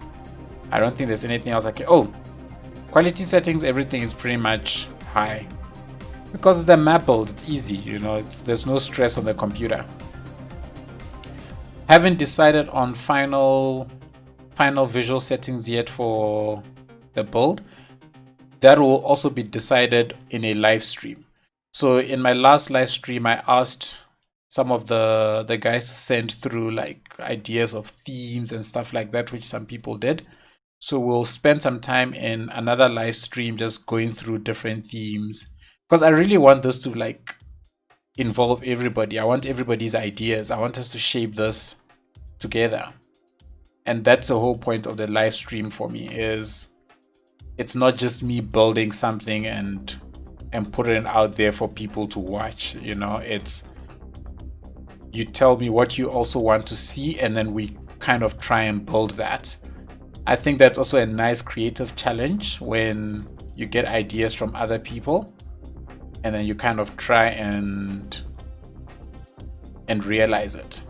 I don't think there's anything else I can. Oh, quality settings, everything is pretty much high. Because it's a map build, it's easy, you know, there's no stress on the computer. Haven't decided on final visual settings yet for the build. That will also be decided in a live stream. So in my last live stream, I asked some of the guys to send through like ideas of themes and stuff like that, which some people did. So we'll spend some time in another live stream just going through different themes. Because I really want this to like involve everybody. I want everybody's ideas. I want us to shape this together. And that's the whole point of the live stream for me, is it's not just me building something and putting it out there for people to watch, you know. It's you tell me what you also want to see, and then we kind of try and build that. I think that's also a nice creative challenge when you get ideas from other people and then you kind of try and realize it.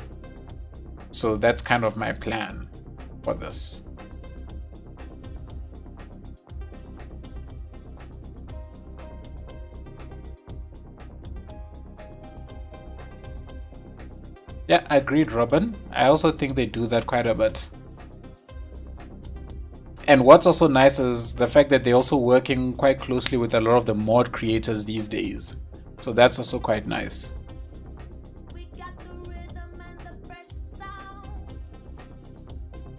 So that's kind of my plan for this. Yeah, agreed, Robin. I also think they do that quite a bit. And what's also nice is the fact that they're also working quite closely with a lot of the mod creators these days. So that's also quite nice.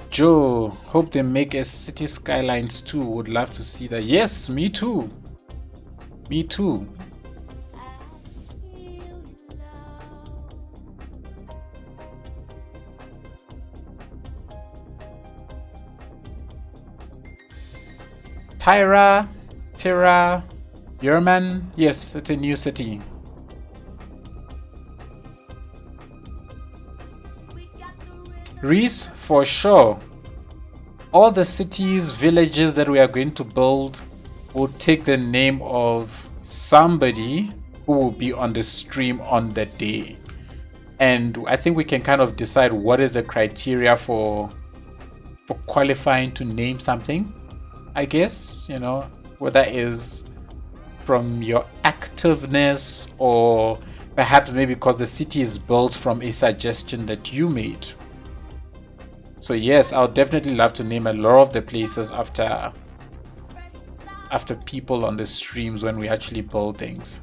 Joe, hope they make a City Skylines 2. Would love to see that. Yes, me too. Me too. Tyra, Yerman. Yes, it's a new city. Reese, for sure. All the cities, villages that we are going to build will take the name of somebody who will be on the stream on that day. And I think we can kind of decide what is the criteria for qualifying to name something. I guess, you know, whether it is from your activeness or perhaps maybe because the city is built from a suggestion that you made. So yes, I would definitely love to name a lot of the places after people on the streams when we actually build things.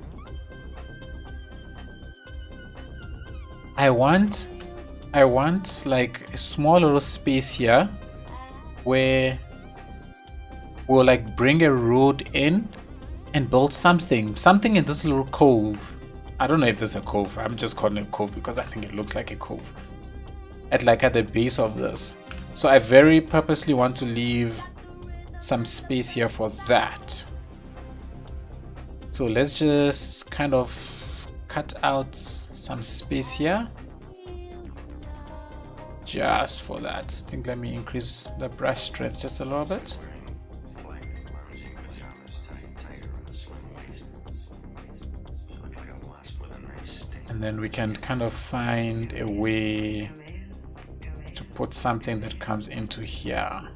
I want like a small little space here where we'll like bring a road in and build something in this little cove. I don't know if this is a cove. I'm just calling it a cove because I think it looks like a cove. At the base of this. So I very purposely want to leave some space here for that. So let's just kind of cut out some space here. Just for that. I think let me increase the brush strength just a little bit. And then we can kind of find a way to put something that comes into here.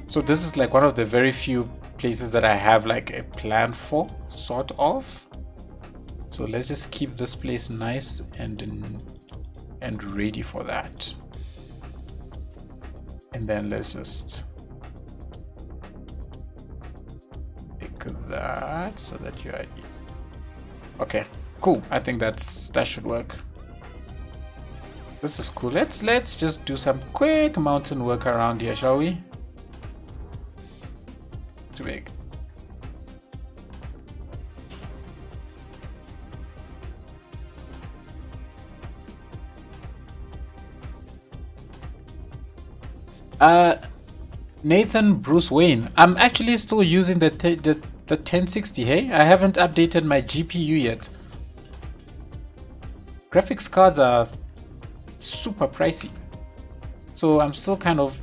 So this is like one of the very few places that I have like a plan for, sort of. So let's just keep this place nice and ready for that. And then let's just pick that so that you are. Okay, cool. I think that should work. This is cool. Let's just do some quick mountain work around here, shall we? Too big. Nathan Bruce Wayne. I'm actually still using the 1060. Hey, I haven't updated my GPU yet. Graphics cards are super pricey, so I'm still kind of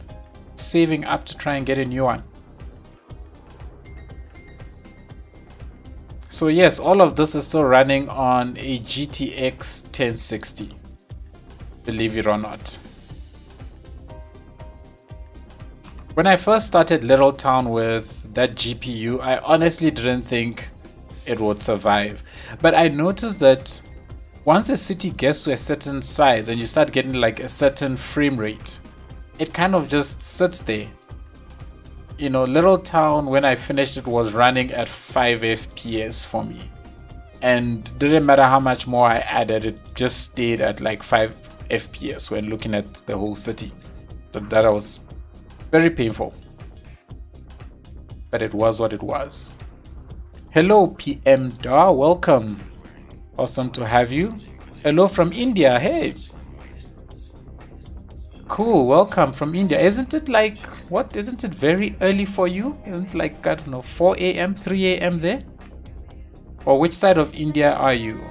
saving up to try and get a new one. So yes, all of this is still running on a GTX 1060, believe it or not. When I first started Little Town with that GPU, I honestly didn't think it would survive. But I noticed that once a city gets to a certain size and you start getting like a certain frame rate, it kind of just sits there. You know, Little Town, when I finished it, was running at 5 FPS for me. And didn't matter how much more I added, it just stayed at like 5 FPS when looking at the whole city. But that was very painful, but it was what it was. Hello PM Dar, welcome. Awesome to have you. Hello from India. Hey, cool, welcome from India. Isn't it like, what, isn't it very early for you? Isn't it like, I don't know, 4 a.m 3 a.m there? Or which side of India are you?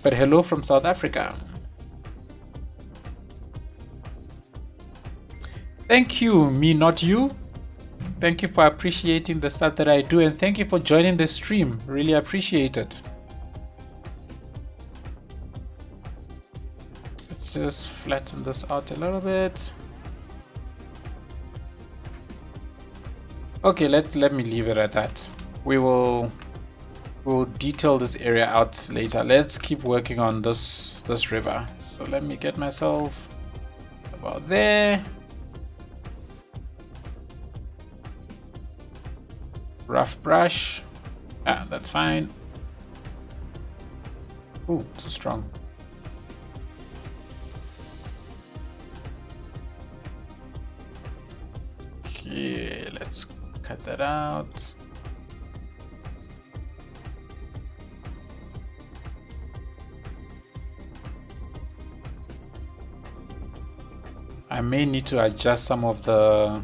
But hello from South Africa. Thank you, me not you. Thank you for appreciating the stuff that I do, and thank you for joining the stream. Really appreciate it. Let's just flatten this out a little bit. Okay, let me leave it at that. We'll detail this area out later. Let's keep working on this river. So let me get myself about there. Rough brush. That's fine. Ooh, too strong. Okay, let's cut that out. I may need to adjust some of the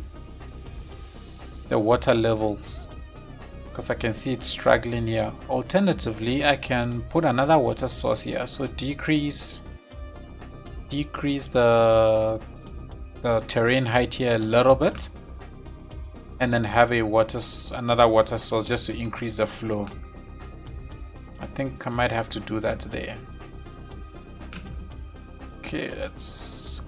water levels, because I can see it's struggling here. Alternatively, I can put another water source here, so decrease the terrain height here a little bit, and then have another water source just to increase the flow. I think I might have to do that there. Okay, let's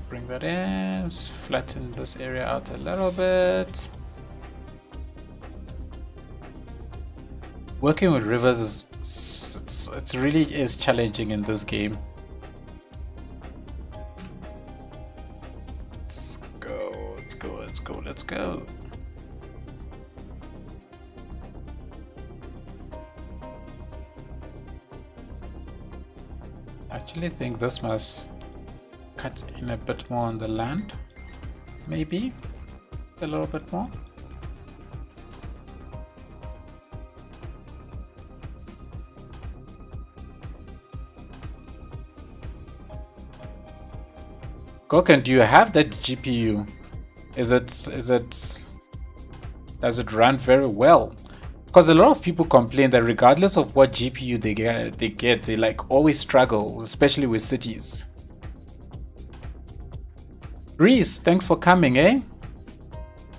bring that in. Let's flatten this area out a little bit. Working with rivers it really is challenging in this game. Let's go. I actually think this must cut in a bit more on the land. Maybe a little bit more. Goken, do you have that GPU? Does it run very well? Because a lot of people complain that regardless of what GPU they like always struggle, especially with cities. Reese, thanks for coming, eh?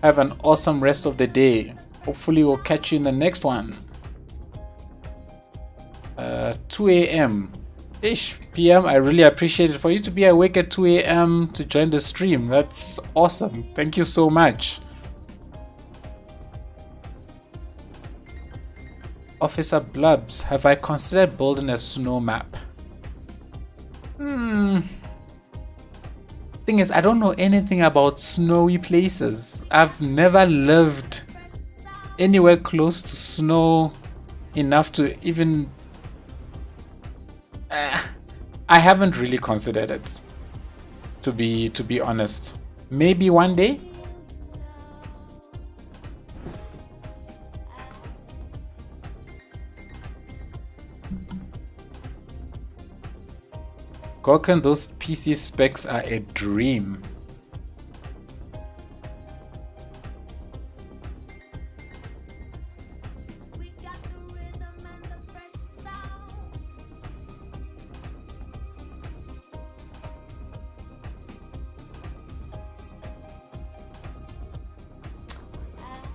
Have an awesome rest of the day. Hopefully we'll catch you in the next one. 2 a.m. Ish PM. I really appreciate it for you to be awake at 2 a.m. to join the stream. That's awesome. Thank you so much. Officer Blubs, have I considered building a snow map? Thing is, I don't know anything about snowy places. I've never lived anywhere close to snow enough to even... I haven't really considered it, to be honest. Maybe one day. Goken, those PC specs are a dream.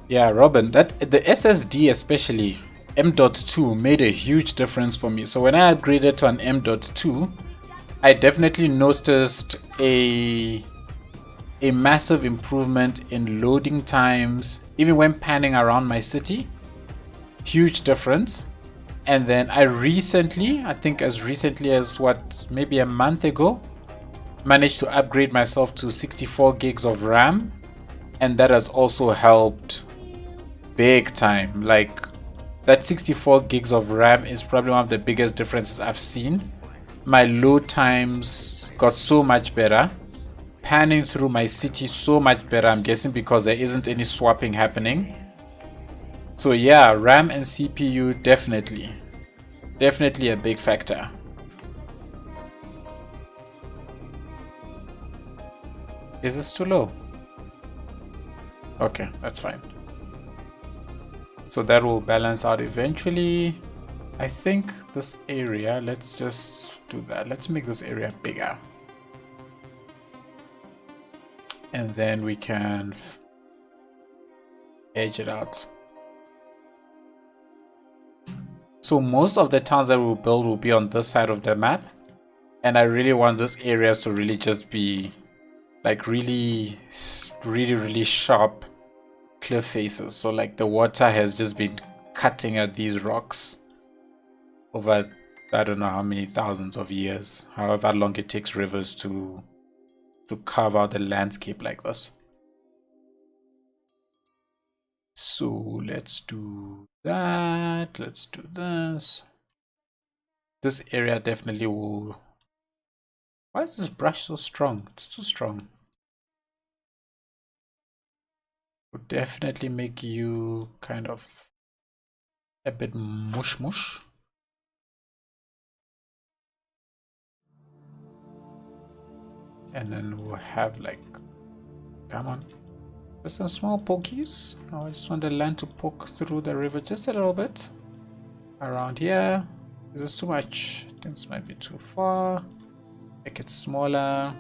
Yeah, Robin, that the SSD especially M.2 made a huge difference for me. So when I upgraded to an M.2, I definitely noticed a massive improvement in loading times, even when panning around my city. Huge difference. And then I recently, I think as recently as maybe a month ago, managed to upgrade myself to 64 gigs of RAM, and that has also helped big time. Like, that 64 gigs of RAM is probably one of the biggest differences I've seen. My load times got so much better, panning through my city so much better, I'm guessing because there isn't any swapping happening. So yeah, RAM and CPU definitely a big factor. Is this too low? Okay, that's fine. So that will balance out eventually. I think this area, let's just do that. Let's make this area bigger. And then we can edge it out. So most of the towns that we'll build will be on this side of the map. And I really want those areas to really just be like really sharp cliff faces. So like the water has just been cutting at these rocks over I don't know how many thousands of years, however long it takes rivers to carve out the landscape like this. So let's do that. Let's do this. This area definitely will... Why is this brush so strong? It's too strong. Would definitely make you kind of a bit mush. And then we'll have like, come on, just some small pokies. Now I just want the land to poke through the river just a little bit. Around here, this is too much. I think this might be too far. Make it smaller.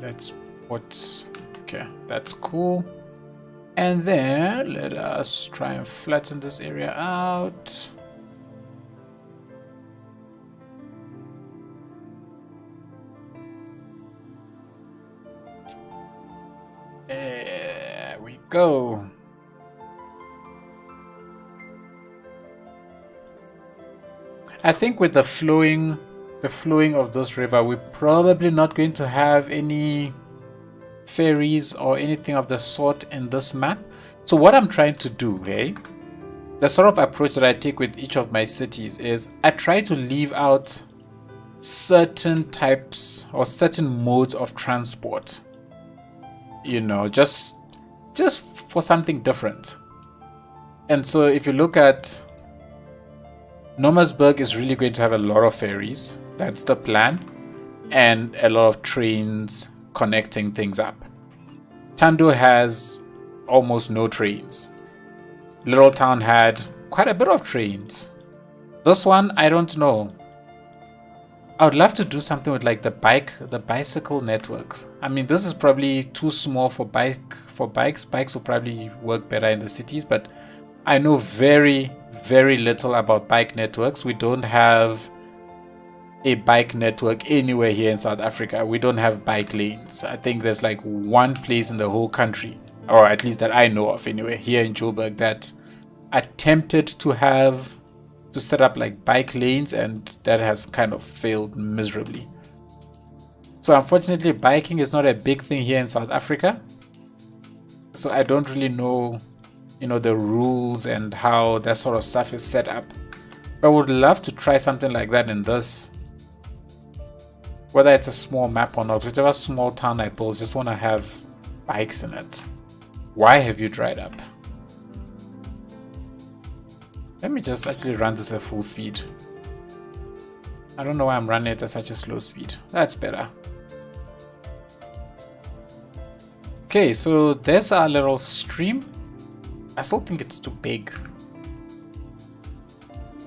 Let's put, okay, that's cool. And then let us try and flatten this area out. There we go. I think with the flowing of this river, we're probably not going to have any ferries or anything of the sort in this map. So what I'm trying to do, the sort of approach that I take with each of my cities is I try to leave out certain types or certain modes of transport, you know, just for something different. And so if you look at Nomasburg, is really going to have a lot of ferries. That's the plan. And a lot of trains connecting things up. Chandu has almost no trains. Little Town had quite a bit of trains. This one, I don't know. I would love to do something with like the bicycle networks. I mean, this is probably too small for bikes. Bikes will probably work better in the cities, but I know very, very little about bike networks. We don't have a bike network anywhere here in South Africa. We don't have bike lanes. I think there's like one place in the whole country, or at least that I know of anyway, here in Joburg, that attempted to set up like bike lanes, and that has kind of failed miserably. So unfortunately, biking is not a big thing here in South Africa. So I don't really know, you know, the rules and how that sort of stuff is set up. But I would love to try something like that in this. Whether it's a small map or not, whichever small town I build, just want to have bikes in it. Why have you dried up? Let me just actually run this at full speed. I don't know why I'm running it at such a slow speed. That's better. Okay, so there's our little stream. I still think it's too big.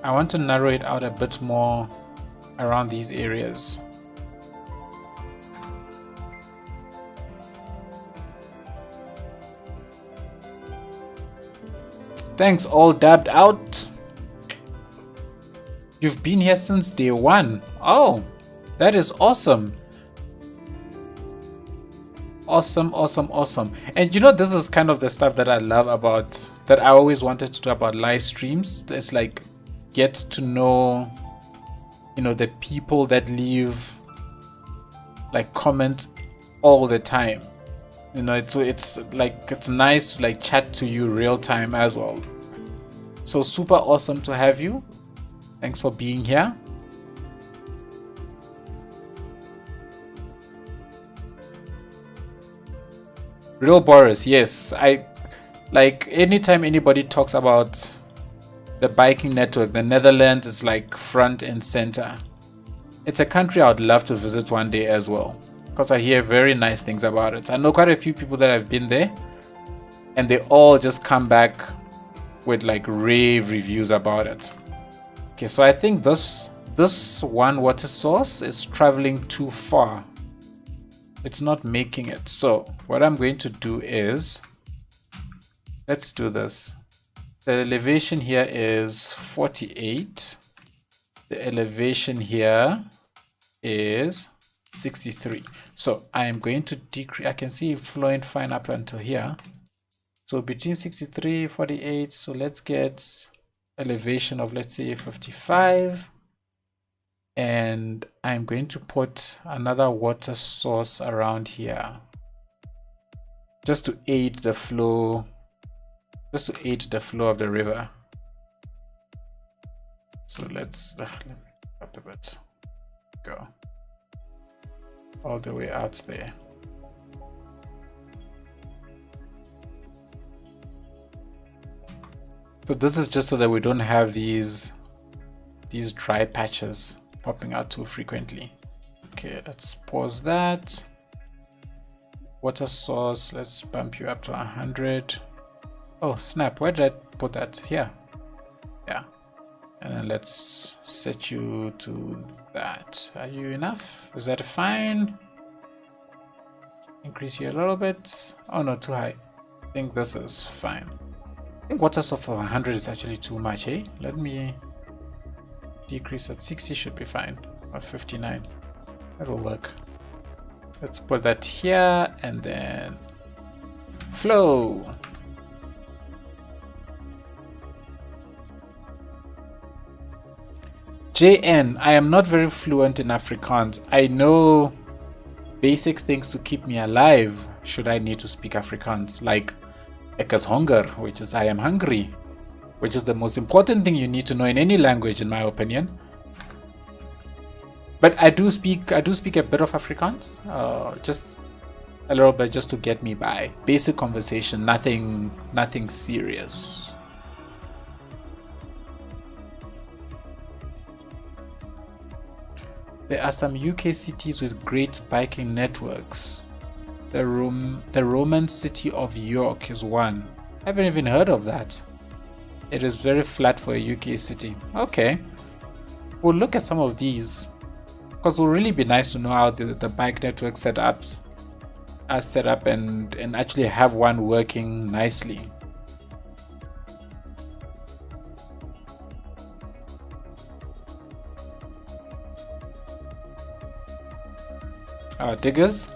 I want to narrow it out a bit more around these areas. Thanks, all dabbed out. You've been here since day one. Oh, that is awesome. Awesome. And you know, this is kind of the stuff that I love about, that I always wanted to do about live streams. It's like, get to know, you know, the people that leave like comments all the time. You know, it's like, it's nice to like chat to you real time as well. So super awesome to have you. Thanks for being here. Real Boris, yes. I like, anytime anybody talks about the biking network, the Netherlands is like front and center. It's a country I would love to visit one day as well, because I hear very nice things about it. I know quite a few people that have been there, and they all just come back with like rave reviews about it. Okay, so I think this one water source is traveling too far. It's not making it. So what I'm going to do is, let's do this. The elevation here is 48. The elevation here is 63. So I am going to decrease. I can see it flowing fine up until here. So between 63 48, so let's get elevation of, let's say, 55. And I'm going to put another water source around here, just to aid the flow, of the river. So let's let me up a bit, go all the way out there. So this is just so that we don't have these dry patches popping out too frequently. Okay, let's pause that. Water source, let's bump you up to 100. Oh snap, where did I put that? Here. Yeah. And then let's set you to that. Are you enough? Is that fine? Increase you a little bit. Oh no, too high. I think this is fine. I think water source of 100 is actually too much, eh? Let me decrease at 60, should be fine. Or 59. That'll work. Let's put that here and then flow. JN, I am not very fluent in Afrikaans. I know basic things to keep me alive should I need to speak Afrikaans, like ek is honger, which is I am hungry, which is the most important thing you need to know in any language, in my opinion. But I do speak a bit of Afrikaans, just a little bit, just to get me by. Basic conversation, nothing serious. There are some UK cities with great biking networks. The Roman city of York is one. I haven't even heard of that. It is very flat for a UK city. Okay, we'll look at some of these, because it will really be nice to know how the bike network setups are set up and actually have one working nicely. Diggers,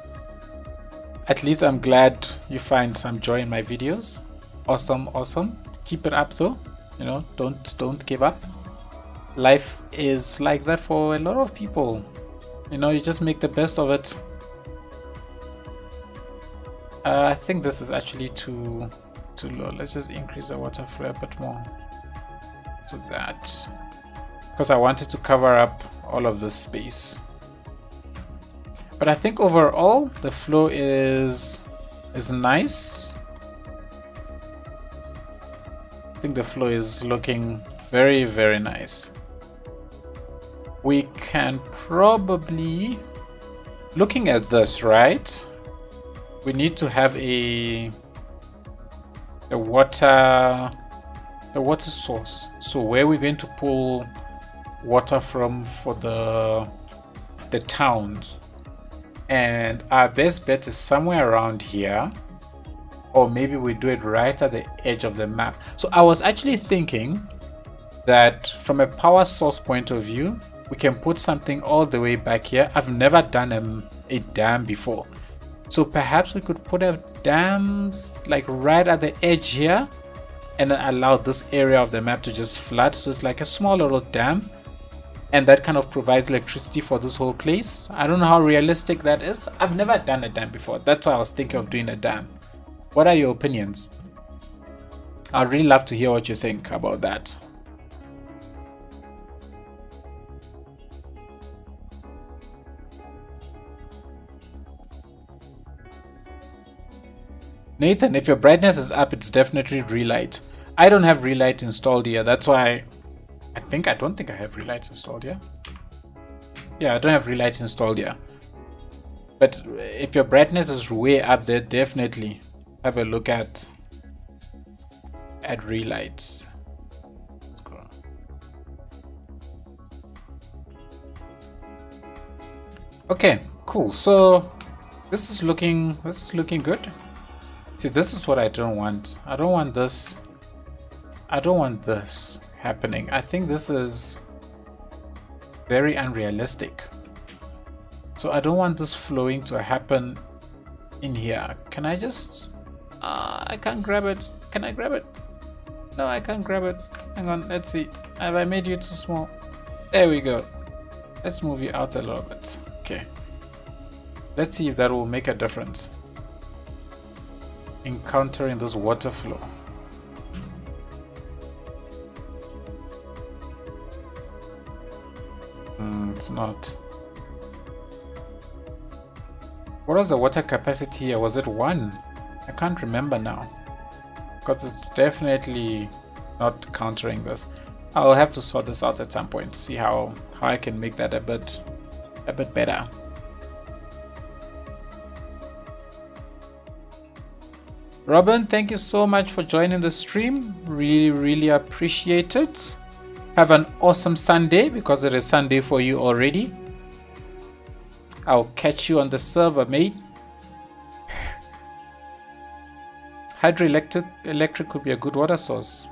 at least I'm glad you find some joy in my videos. Awesome. Keep it up though. You know, don't give up. Life is like that for a lot of people. You know, you just make the best of it. I think this is actually too low. Let's just increase the water flow a bit more to that, because I wanted to cover up all of this space. But I think overall the flow is nice. I think the flow is looking very, very nice. We can probably, looking at this, right? We need to have the water source. So where we're going to pull water from for the towns. And our best bet is somewhere around here, or maybe we do it right at the edge of the map. So I was actually thinking that from a power source point of view, we can put something all the way back here. I've never done a dam before, so perhaps we could put a dam like right at the edge here, and then allow this area of the map to just flood. So it's like a small little dam, and that kind of provides electricity for this whole place. I don't know how realistic that is. I've never done a dam before. That's why I was thinking of doing a dam. What are your opinions? I'd really love to hear what you think about that. Nathan, if your brightness is up, it's definitely relight. I don't have relight installed here. That's why I don't think I have relight installed here. Yeah, I don't have relight installed here. But if your brightness is way up there, definitely have a look at relights. Let's go. Okay, cool. So this is looking good. See, this is what I don't want. I don't want this happening. I think this is very unrealistic. So I don't want this flowing to happen in here. Can I just I can't grab it. Can I grab it? No, I can't grab it. Hang on, let's see. Have I made you too small? There we go. Let's move you out a little bit. Okay. Let's see if that will make a difference. Encountering this water flow. It's not. What was the water capacity here? Was it 1? I can't remember now, because it's definitely not countering this. I'll have to sort this out at some point to see how I can make that a bit better. Robin, thank you so much for joining the stream. Really appreciate it. Have an awesome Sunday, because it is Sunday for you already. I'll catch you on the server, mate. Hydroelectric could be a good water source.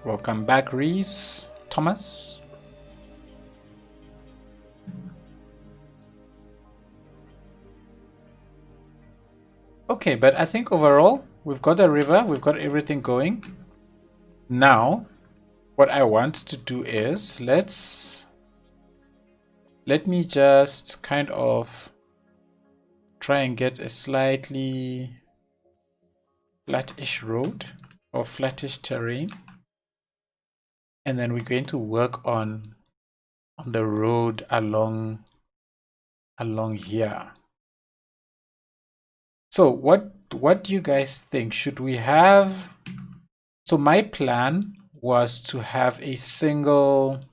Welcome back, Reese. Thomas. Okay, but I think overall we've got a river, we've got everything going. Now, what I want to do is let's let me just kind of try and get a slightly flattish road or flattish terrain, and then we're going to work on the road along here. So what do you guys think? Should we have, so my plan was to have a single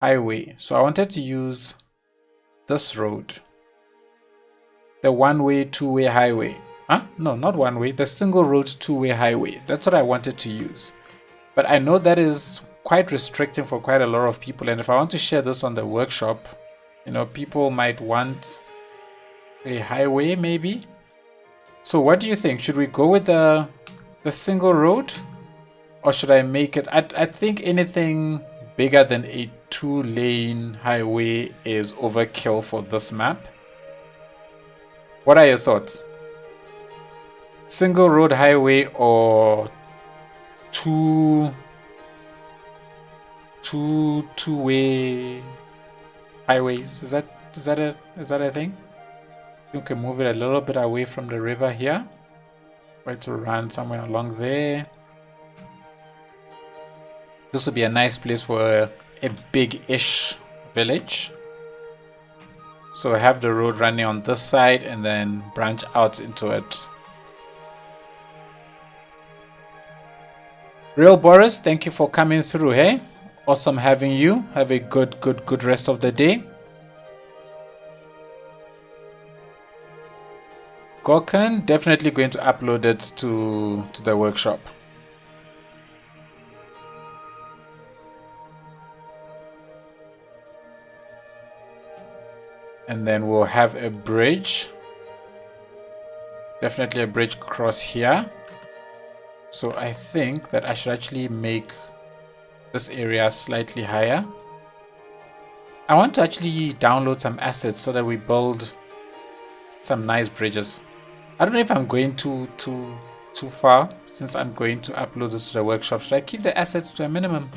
highway. So I wanted to use this road, the one-way, two-way highway. Huh? No, not one-way, the single road two-way highway. That's what I wanted to use. But I know that is quite restricting for quite a lot of people. And if I want to share this on the workshop, you know, people might want a highway maybe. So what do you think? Should we go with the single road? Or should I make it? I think anything bigger than a 2-lane highway is overkill for this map. What are your thoughts? Single road highway or two-way highways? Is that a thing? You can move it a little bit away from the river here. Try to run somewhere along there. This would be a nice place for a big-ish village. So I have the road running on this side and then branch out into it. Real Boris, thank you for coming through, hey? Awesome having you. Have a good rest of the day. Gorkan, definitely going to upload it to the workshop. And then we'll have a bridge. Definitely a bridge across here. So I think that I should actually make this area slightly higher. I want to actually download some assets so that we build some nice bridges. I don't know if I'm going too far since I'm going to upload this to the workshop. Should I keep the assets to a minimum?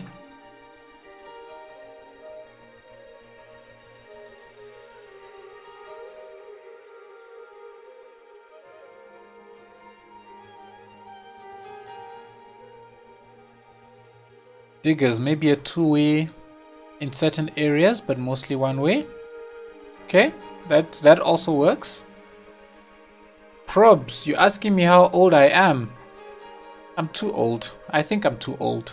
Diggers, maybe a 2-way in certain areas, but mostly 1-way. Okay, that also works. Probs, you asking me how old I am? I'm too old. I think I'm too old.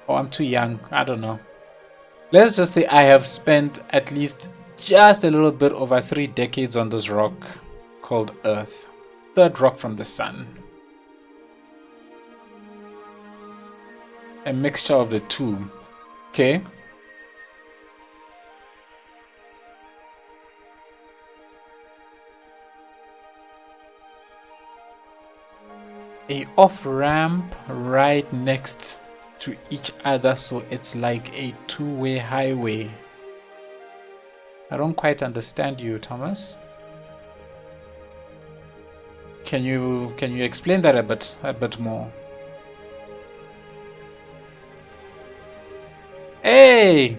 Or I'm too young. I don't know. Let's just say I have spent at least just a little bit over 3 decades on this rock called Earth. Third rock from the sun. A mixture of the two. Okay. A off-ramp right next to each other, so it's like a 2-way highway. I don't quite understand you, Thomas. Can you explain that a bit more? Hey,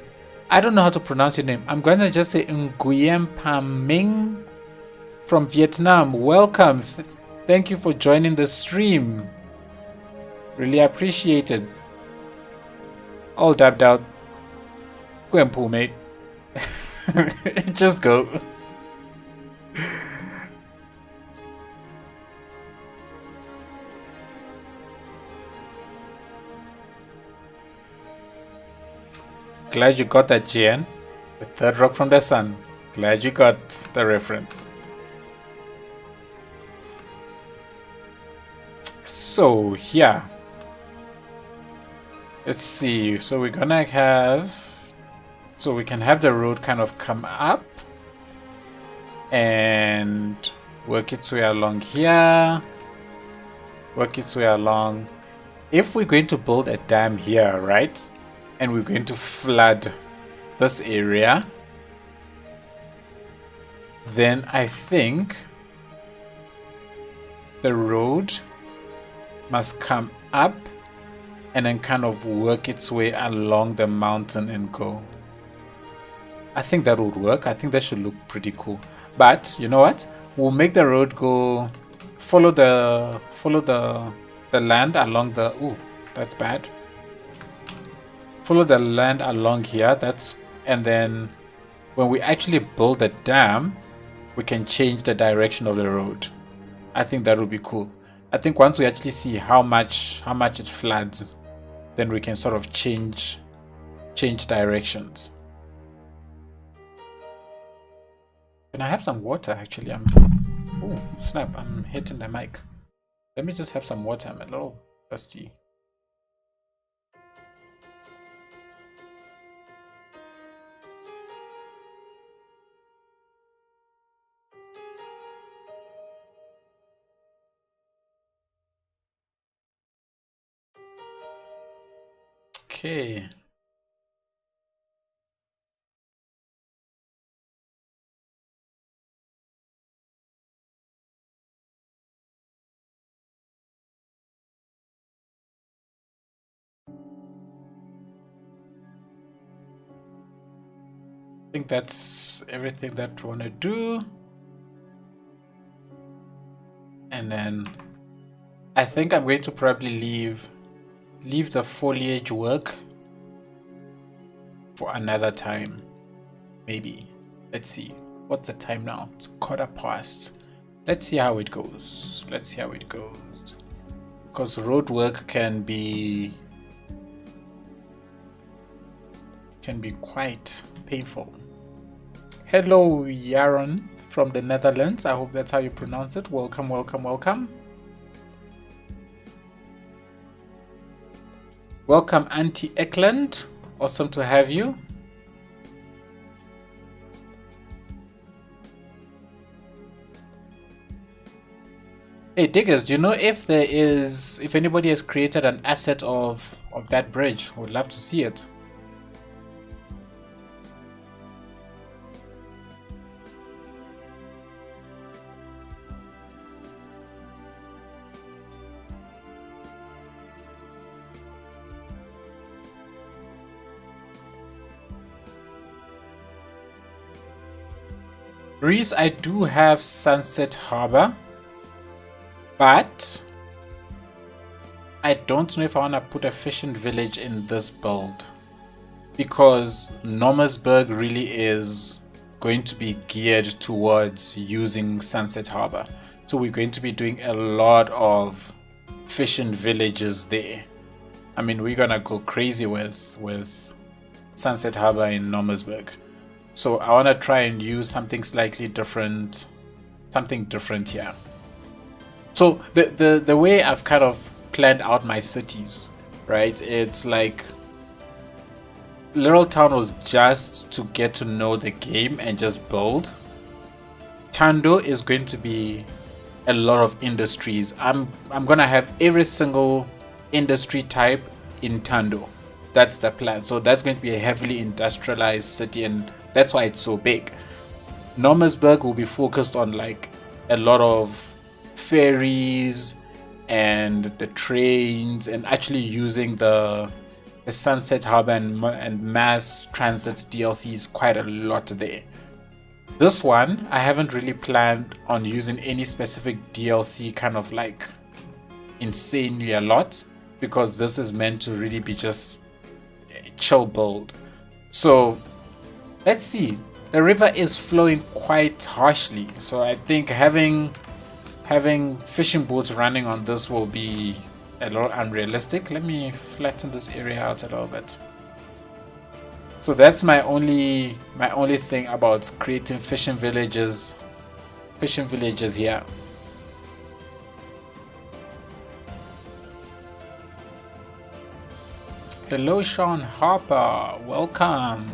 I don't know how to pronounce your name. I'm gonna just say Nguyen Pham Minh from Vietnam. Welcome. Thank you for joining the stream. Really appreciate it. All dabbed out. Go and pull, mate. Just go. Glad you got that, Jian. The third rock from the sun. Glad you got the reference. So, yeah. Let's see. So we're gonna have... So we can have the road kind of come up. And work its way along here. Work its way along. If we're going to build a dam here, right? And we're going to flood this area, then I think the road must come up and then kind of work its way along the mountain and go. I think that would work. I think that should look pretty cool. But you know what? We'll make the road go follow the land along the that's bad. Follow the land along here. And then when we actually build the dam, we can change the direction of the road. I think that would be cool. I think once we actually see how much it floods, then we can sort of change directions. Can I have some water? Actually, oh snap! I'm hitting the mic. Let me just have some water. I'm a little thirsty. Okay. I think that's everything that we want to do. And then I think I'm going to probably leave the foliage work for another time. Maybe. Let's see. What's the time now? It's 1:15. Let's see how it goes. Because road work can be quite painful. Hello, Yaron from the Netherlands. I hope that's how you pronounce it. Welcome. Welcome, Auntie Eklund. Awesome to have you. Hey Diggers, do you know if anybody has created an asset of that bridge? Would love to see it. Reese, I do have Sunset Harbor, but I don't know if I want to put a fishing village in this build, because Normersburg really is going to be geared towards using Sunset Harbor. So we're going to be doing a lot of fishing villages there. I mean, we're gonna go crazy with Sunset Harbor in Normersburg. So I want to try and use something slightly different, here. So the way I've kind of planned out my cities, right? It's like Little Town was just to get to know the game and just build. Tando is going to be a lot of industries. I'm gonna have every single industry type in Tando. That's the plan. So that's going to be a heavily industrialized city, and that's why it's so big. Normersburg will be focused on like a lot of ferries and the trains, and actually using the Sunset Harbor and mass transit DLCs quite a lot there. This one, I haven't really planned on using any specific DLC kind of like insanely a lot, because this is meant to really be just a chill build. So let's see. The river is flowing quite harshly, so I think having fishing boats running on this will be a little unrealistic. Let me flatten this area out a little bit. So that's my only thing about creating fishing villages here. Hello, Sean Harper. Welcome.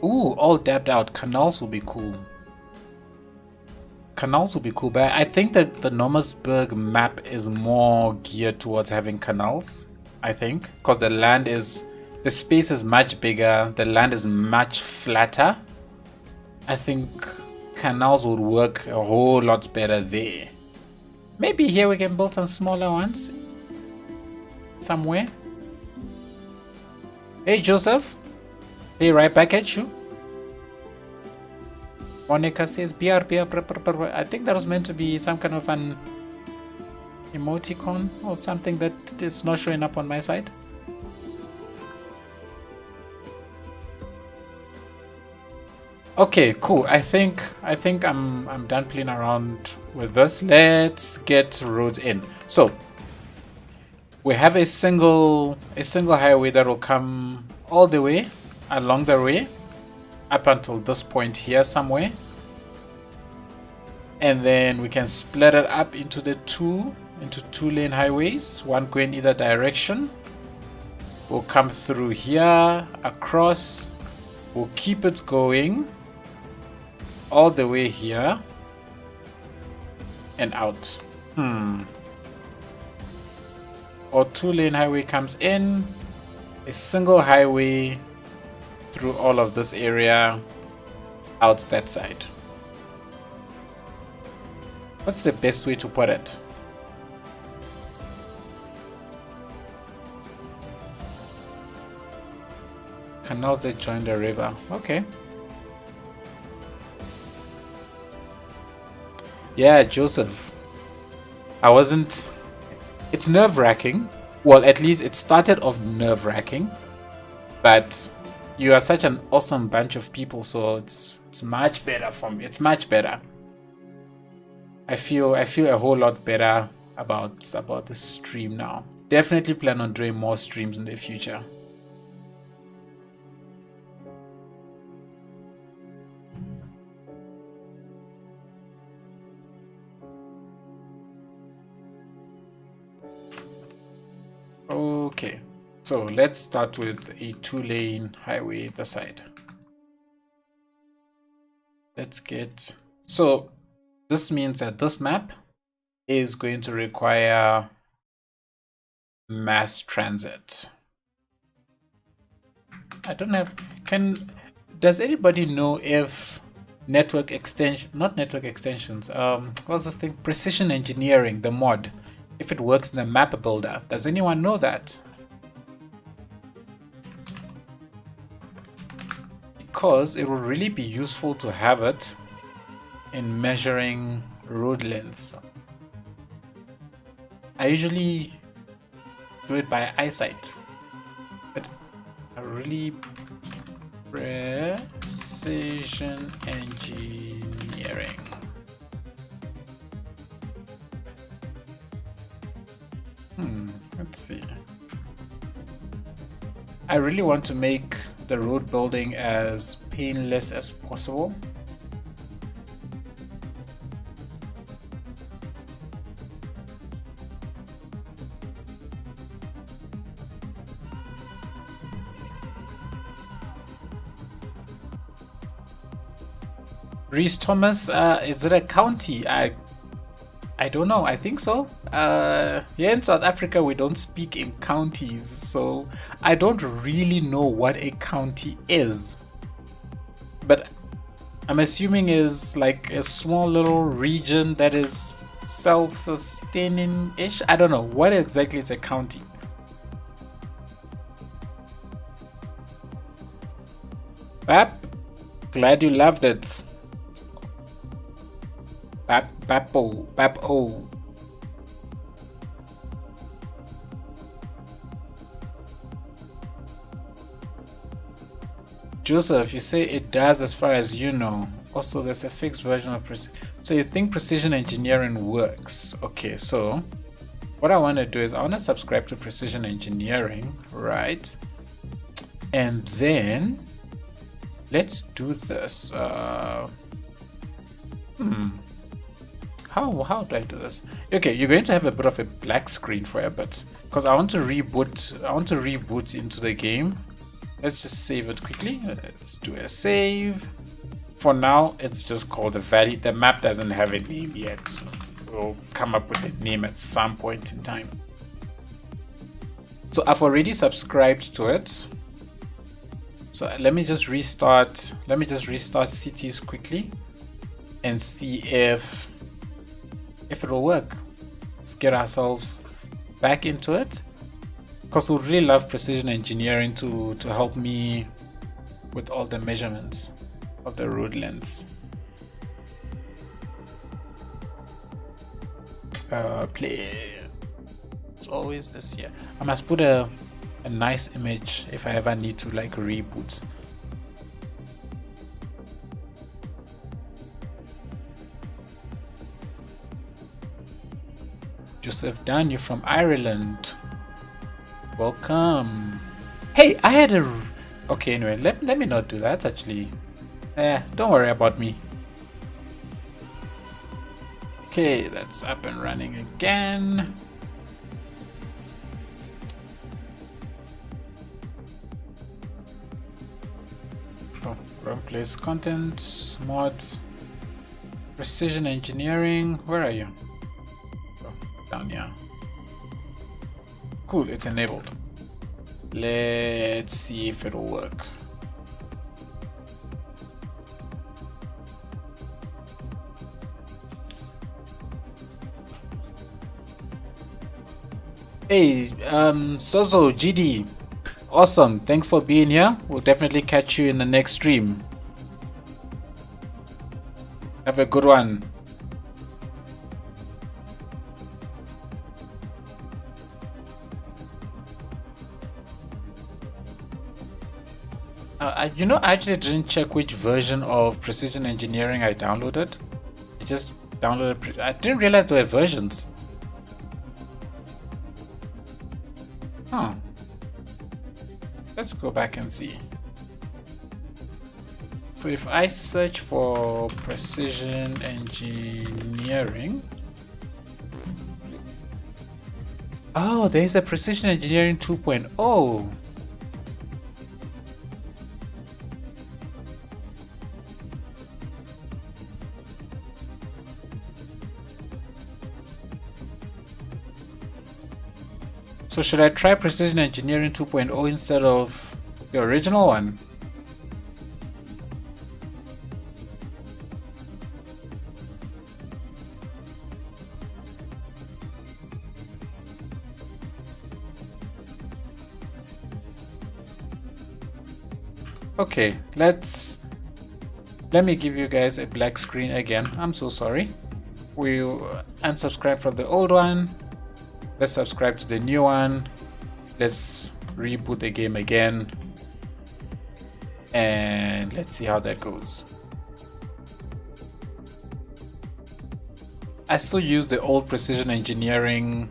Ooh, all dabbed out. Canals will be cool. canals would be cool, but I think that the Nomersburg map is more geared towards having canals. I think because the space is much bigger, the land is much flatter. I think canals would work a whole lot better there. Maybe here we can build some smaller ones somewhere. Hey Joseph, hey, right back at you. Monica says BR. I think that was meant to be some kind of an emoticon or something that is not showing up on my side. Okay, cool. I think I'm done playing around with this. Let's get roads in. So we have a single highway that will come all the way along the way up until this point here somewhere, and then we can split it up into two lane highways, one going either direction. We'll come through here across, we'll keep it going all the way here and out. Or two-lane highway comes in, a single highway through all of this area, out that side. What's the best way to put it? Canals that join the river. Okay. Yeah, Joseph. It's nerve-wracking. Well, at least it started off nerve-wracking. But you are such an awesome bunch of people, so it's much better for me. It's much better. I feel a whole lot better about the stream now. Definitely plan on doing more streams in the future. Okay, so let's start with a two-lane highway this side. So this means that this map is going to require mass transit. I don't have, does anybody know if not network extensions, what's this thing? Precision engineering, the mod, if it works in the map builder? Does anyone know that? Because it will really be useful to have it in measuring road lengths. I usually do it by eyesight, but I really precision engineering. Let's see. I really want to make the road building as painless as possible. Reese Thomas, is it a county? I don't know. I think so. Here in South Africa, we don't speak in counties, so I don't really know what a county is. But I'm assuming is like a small little region that is self-sustaining-ish. I don't know. What exactly is a county? Bap, glad you loved it. Bap-o. Joseph, you say it does as far as you know. Also, there's a fixed version of precision. So you think precision engineering works? Okay, so what I want to do is I want to subscribe to precision engineering, right? And then let's do this. How do I do this? Okay, you're going to have a bit of a black screen for a bit because I want to reboot into the game. Let's just save it quickly. Let's do a save. For now, it's just called the valley. The map doesn't have a name yet. So we'll come up with a name at some point in time. So I've already subscribed to it. So let me just restart cities quickly and see if it'll work. Let's get ourselves back into it, because we really love precision engineering to help me with all the measurements of the road lengths. Play. It's always this here. I must put a nice image if I ever need to like reboot. Joseph Dan, you're from Ireland. Welcome. Hey, I had a... Okay, anyway, let me not do that actually. Don't worry about me. Okay, that's up and running again. Wrong place. Content, mods, precision engineering. Where are you? Oh, down here. Cool, it's enabled. Let's see if it'll work. Hey, Sozo GD, awesome, thanks for being here. We'll definitely catch you in the next stream. Have a good one. You know, I actually didn't check which version of Precision Engineering I downloaded. I just downloaded. I didn't realize there were versions. Huh. Let's go back and see. So if I search for Precision Engineering. Oh, there's a Precision Engineering 2.0. So should I try Precision Engineering 2.0 instead of the original one? Okay, let me give you guys a black screen again. I'm so sorry. We'll unsubscribe from the old one. Let's subscribe to the new one. Let's reboot the game again. And let's see how that goes. I still use the old Precision Engineering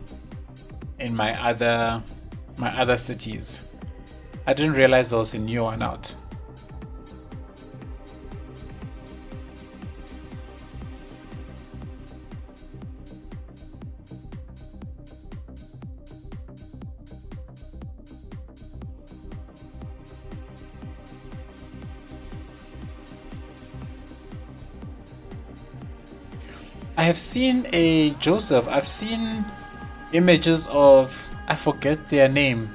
in my other cities. I didn't realize there was a new one out. I have seen Joseph, I've seen images of, I forget their name,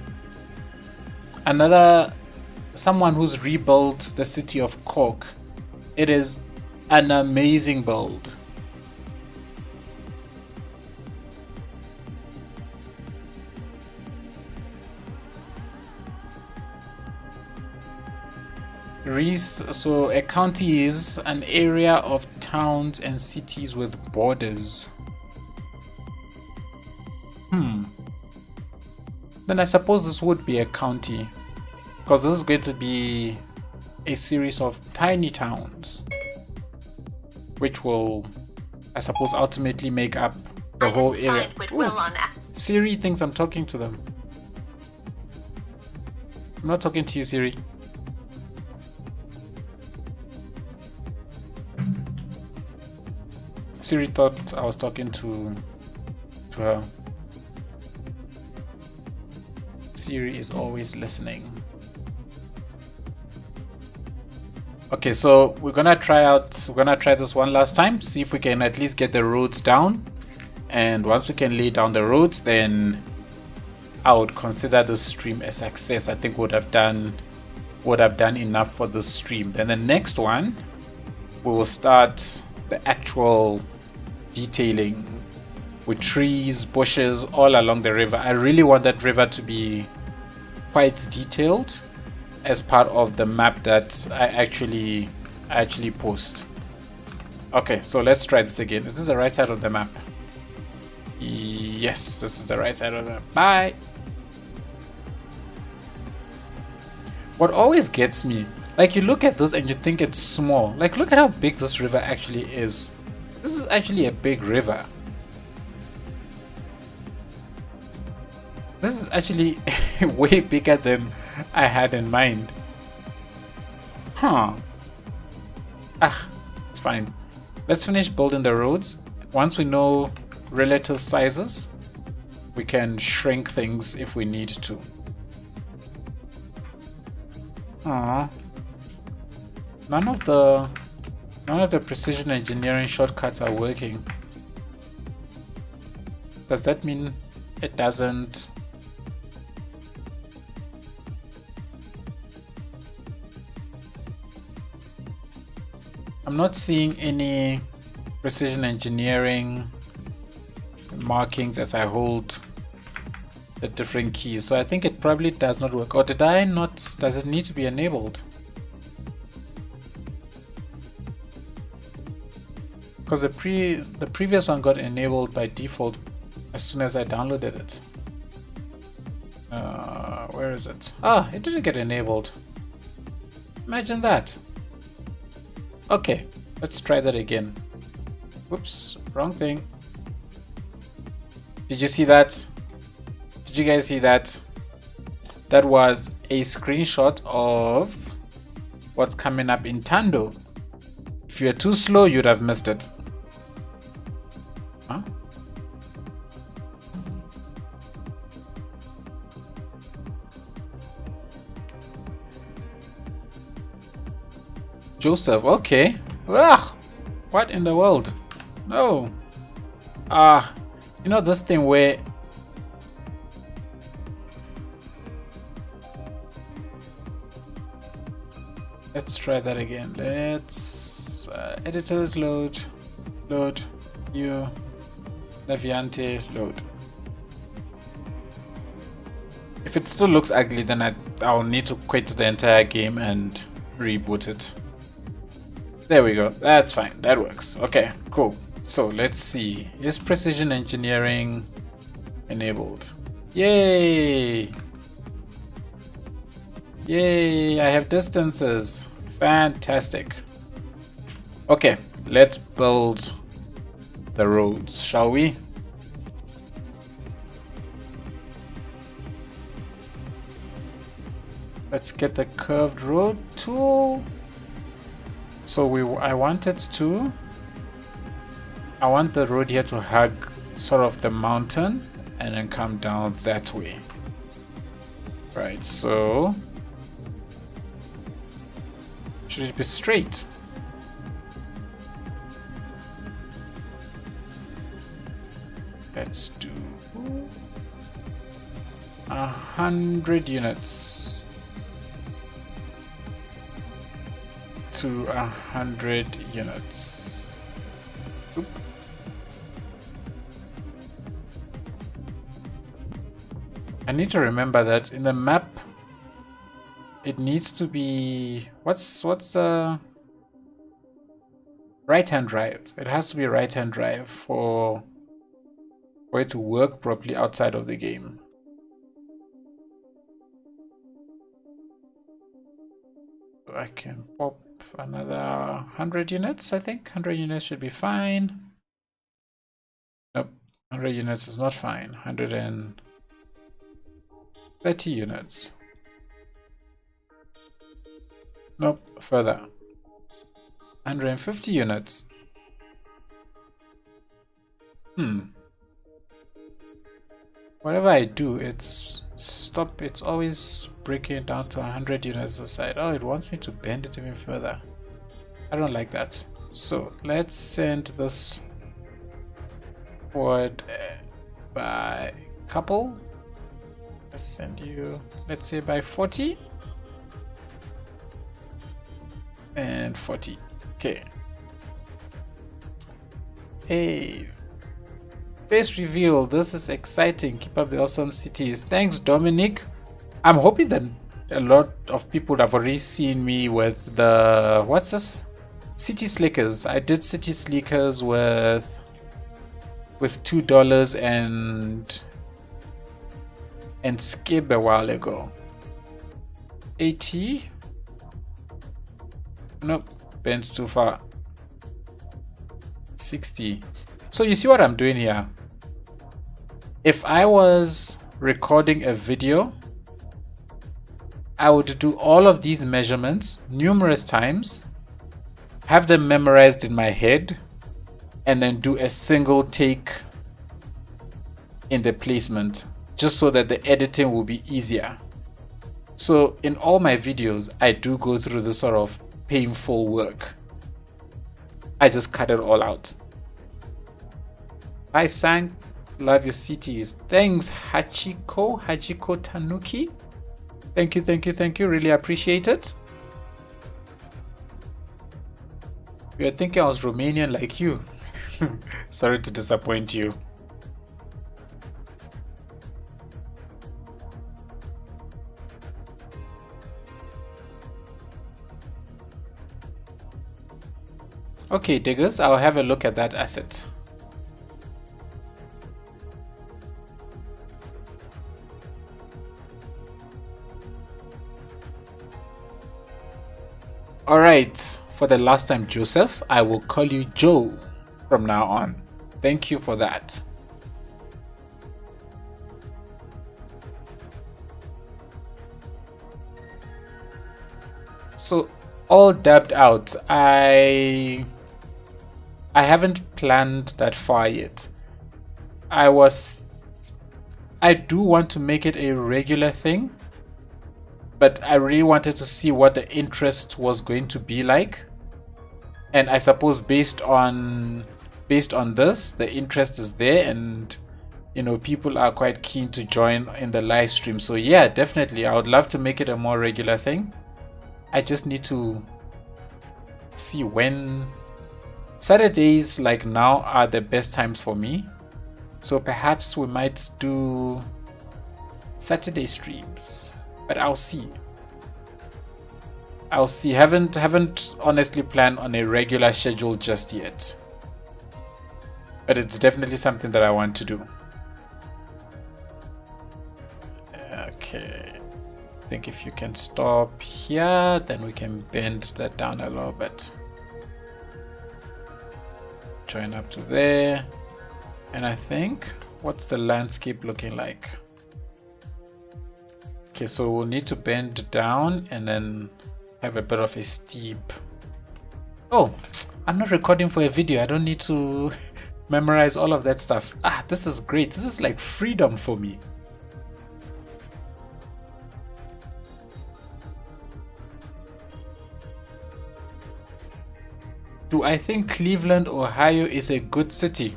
someone who's rebuilt the city of Cork. It is an amazing build. So a county is an area of towns and cities with borders. Then I suppose this would be a county, because this is going to be a series of tiny towns, which will, I suppose, ultimately make up the whole area. Siri thinks I'm talking to them. I'm not talking to you, Siri. Siri thought I was talking to her. Siri is always listening. Okay, so we're gonna try this one last time, see if we can at least get the roads down. And once we can lay down the roads, then I would consider the stream a success. I think would have done enough for the stream. Then the next one, we will start the actual detailing with trees, bushes all along the river. I really want that river to be quite detailed as part of the map that I actually post. Okay, so let's try this again. Is this the right side of the map? Yes, this is the right side of the map. Bye. What always gets me, like, you look at this and you think it's small. Like, look at how big this river actually is. This is actually a big river. This is actually way bigger than I had in mind. Huh. Ah, it's fine. Let's finish building the roads. Once we know relative sizes, we can shrink things if we need to. Aww. None of the precision engineering shortcuts are working. Does that mean it doesn't? I'm not seeing any precision engineering markings as I hold the different keys, so I think it probably does not work. Or did I not? Does it need to be enabled? Because the previous one got enabled by default as soon as I downloaded it. Where is it? Ah, it didn't get enabled. Imagine that. Okay, let's try that again. Whoops, wrong thing. Did you see that? Did you guys see that? That was a screenshot of what's coming up in Tando. If you're too slow, you'd have missed it. Huh? Joseph, okay. Ugh, what in the world? No. You know this thing where let's try that again. Let's editors load, new, Naviante load. If it still looks ugly, then I'll need to quit the entire game and reboot it. There we go. That's fine. That works. Okay, cool. So let's see. Is precision engineering enabled? Yay! Yay! I have distances. Fantastic. Okay, let's build the roads, shall we? Let's get the curved road tool. So I want the road here to hug sort of the mountain and then come down that way. Right, so should it be straight? Let's do 100 units. To 100 units. Oop. I need to remember that in the map it needs to be what's the right-hand drive. It has to be right-hand drive for it to work properly outside of the game. So I can pop another 100 units. I think 100 units should be fine. Nope, 100 units is not fine. 130 units. Nope, further. 150 units. Whatever I do, it's stop. It's always breaking it down to 100 units a side. Oh, it wants me to bend it even further. I don't like that. So let's send this forward by couple. Let's send you, let's say, by 40 and 40. Okay. Hey, face reveal. This is exciting. Keep up the awesome cities. Thanks, Dominic. I'm hoping that a lot of people have already seen me with the, what's this? City Slickers. I did City Slickers with $2 and Skip a while ago. 80. Nope, bends too far. 60. So you see what I'm doing here? If I was recording a video, I would do all of these measurements numerous times, have them memorized in my head, and then do a single take in the placement, just so that the editing will be easier. So in all my videos, I do go through this sort of painful work. I just cut it all out. Hi Sang, love your cities. Thanks Hachiko Tanuki. Thank you, really appreciate it. You're thinking I was Romanian like you. Sorry to disappoint you. Okay, diggers, I'll have a look at that asset. Alright, for the last time, Joseph, I will call you Joe from now on. Thank you for that. So, all dabbed out, I haven't planned that far yet. I do want to make it a regular thing, but I really wanted to see what the interest was going to be like. And I suppose based on this, the interest is there, and you know, people are quite keen to join in the live stream. So yeah, definitely I would love to make it a more regular thing. I just need to see when. Saturdays like now are the best times for me, so perhaps we might do Saturday streams, but I'll see. Haven't honestly planned on a regular schedule just yet, but it's definitely something that I want to do. Okay, I think if you can stop here, then we can bend that down a little bit. Join up to there, and I think, what's the landscape looking like? Okay, so we'll need to bend down and then have a bit of a steep. Oh, I'm not recording for a video. I don't need to memorize all of that stuff. Ah, this is great. This is like freedom for me. Do I think Cleveland, Ohio is a good city?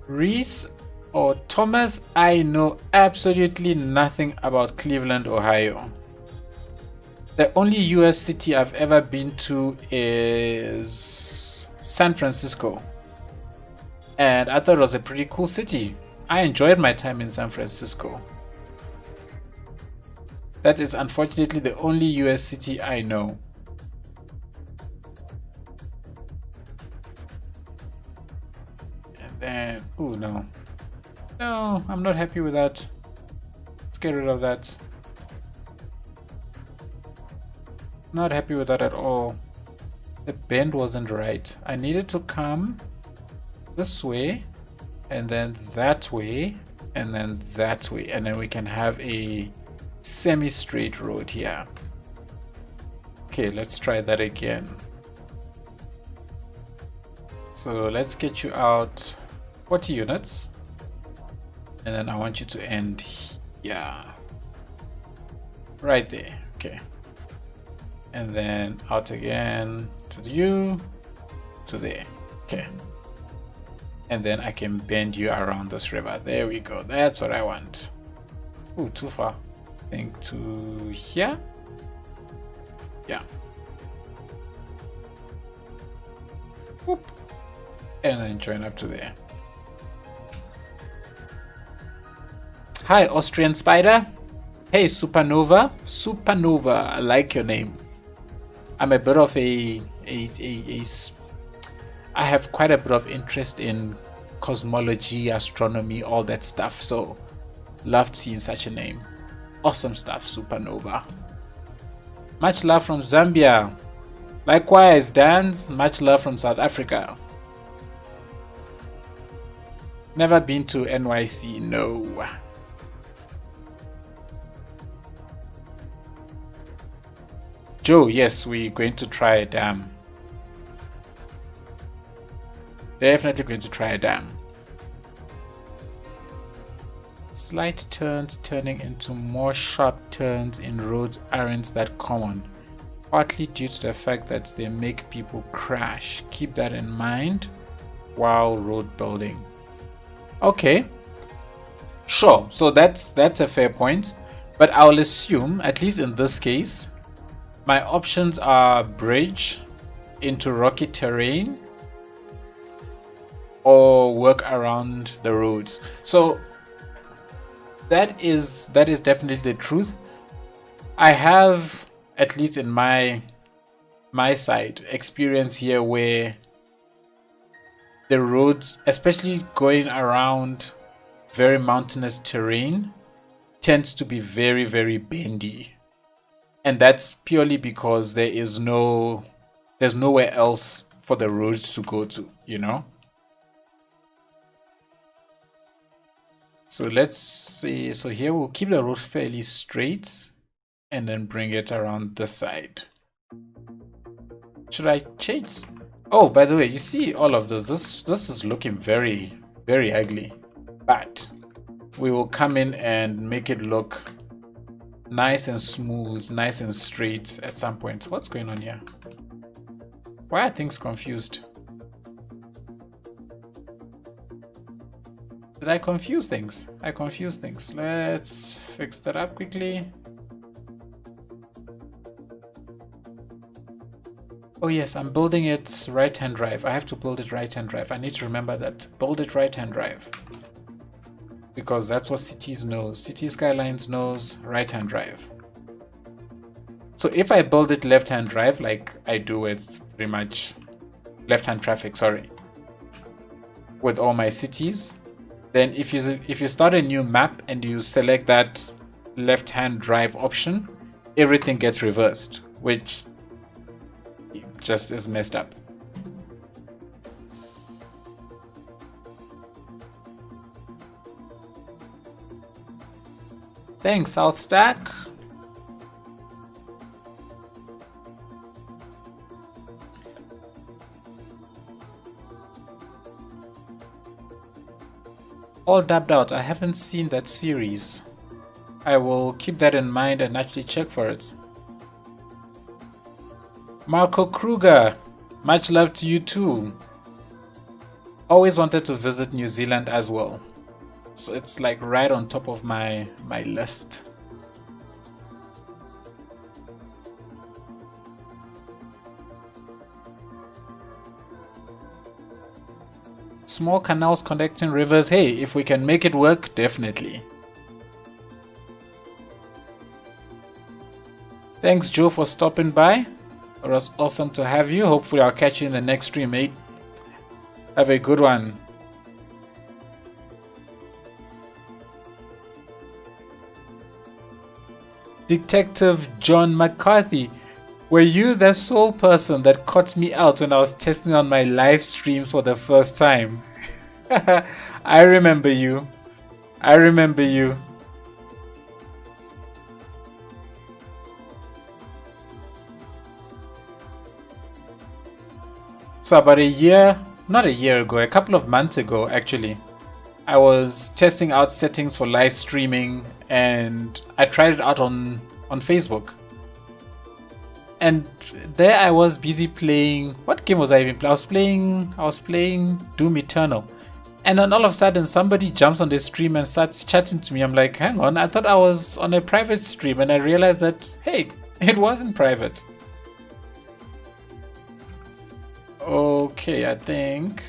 Reese or Thomas, I know absolutely nothing about Cleveland, Ohio. The only US city I've ever been to is San Francisco, and I thought it was a pretty cool city. I enjoyed my time in San Francisco. That is unfortunately the only US city I know. And oh no, I'm not happy with that. Let's get rid of that. Not happy with that at all. The bend wasn't right. I needed to come this way, and then that way, and then that way, and then we can have a semi-straight road here. Okay, let's try that again. So let's get you out 40 units, and then I want you to end here. right there. Okay. And then out again to you, to there. Okay. And then I can bend you around this river. There we go. That's what I want. Ooh, too far. I think to here. Yeah. Whoop. And then join up to there. Hi, Austrian Spider. Hey, Supernova. Supernova, I like your name. I'm a bit of I have quite a bit of interest in cosmology, astronomy, all that stuff. So, loved seeing such a name. Awesome stuff, Supernova. Much love from Zambia. Likewise, Dans. Much love from South Africa. Never been to NYC, no. Joe, yes, we're going to try a dam. Definitely going to try a dam. Slight turns turning into more sharp turns in roads aren't that common, partly due to the fact that they make people crash. Keep that in mind while road building. Okay, sure, so that's a fair point, but I'll assume, at least in this case, my options are bridge into rocky terrain or work around the road. So that is definitely the truth. I have, at least in my side, experience here where the roads, especially going around very mountainous terrain, tends to be very, very bendy. And that's purely because there's nowhere else for the roads to go to, you know? So let's see. So here we'll keep the road fairly straight and then bring it around this side. Should I change? Oh, by the way, you see all of this. This is looking very, very ugly. But we will come in and make it look nice and smooth, nice and straight at some point. What's going on here? Why are things confused? Did I confuse things? I confused things. Let's fix that up quickly. Oh yes, I'm building it right-hand drive. I have to build it right-hand drive. I need to remember that. Build it right-hand drive. Because that's what Cities knows. City Skylines knows right-hand drive. So if I build it left-hand drive, like I do with pretty much left-hand traffic, sorry, with all my cities, then if you start a new map and you select that left-hand drive option, everything gets reversed, which just is messed up. Thanks, South Stack. All dubbed out. I haven't seen that series. I will keep that in mind and actually check for it. Marco Kruger, much love to you too. Always wanted to visit New Zealand as well. So it's like right on top of my list. Small canals connecting rivers. Hey, if we can make it work, definitely. Thanks, Joe, for stopping by. It was awesome to have you. Hopefully I'll catch you in the next stream, mate. Have a good one. Detective John McCarthy, were you the sole person that caught me out when I was testing on my live streams for the first time? I remember you. I remember you. So about a year, not a year ago, a couple of months ago actually, I was testing out settings for live streaming and I tried it out on on Facebook. And there I was busy playing. What game was I even playing? I was playing Doom Eternal. And then all of a sudden somebody jumps on the stream and starts chatting to me. I'm like, hang on, I thought I was on a private stream, and I realized that, hey, it wasn't private. Okay, I think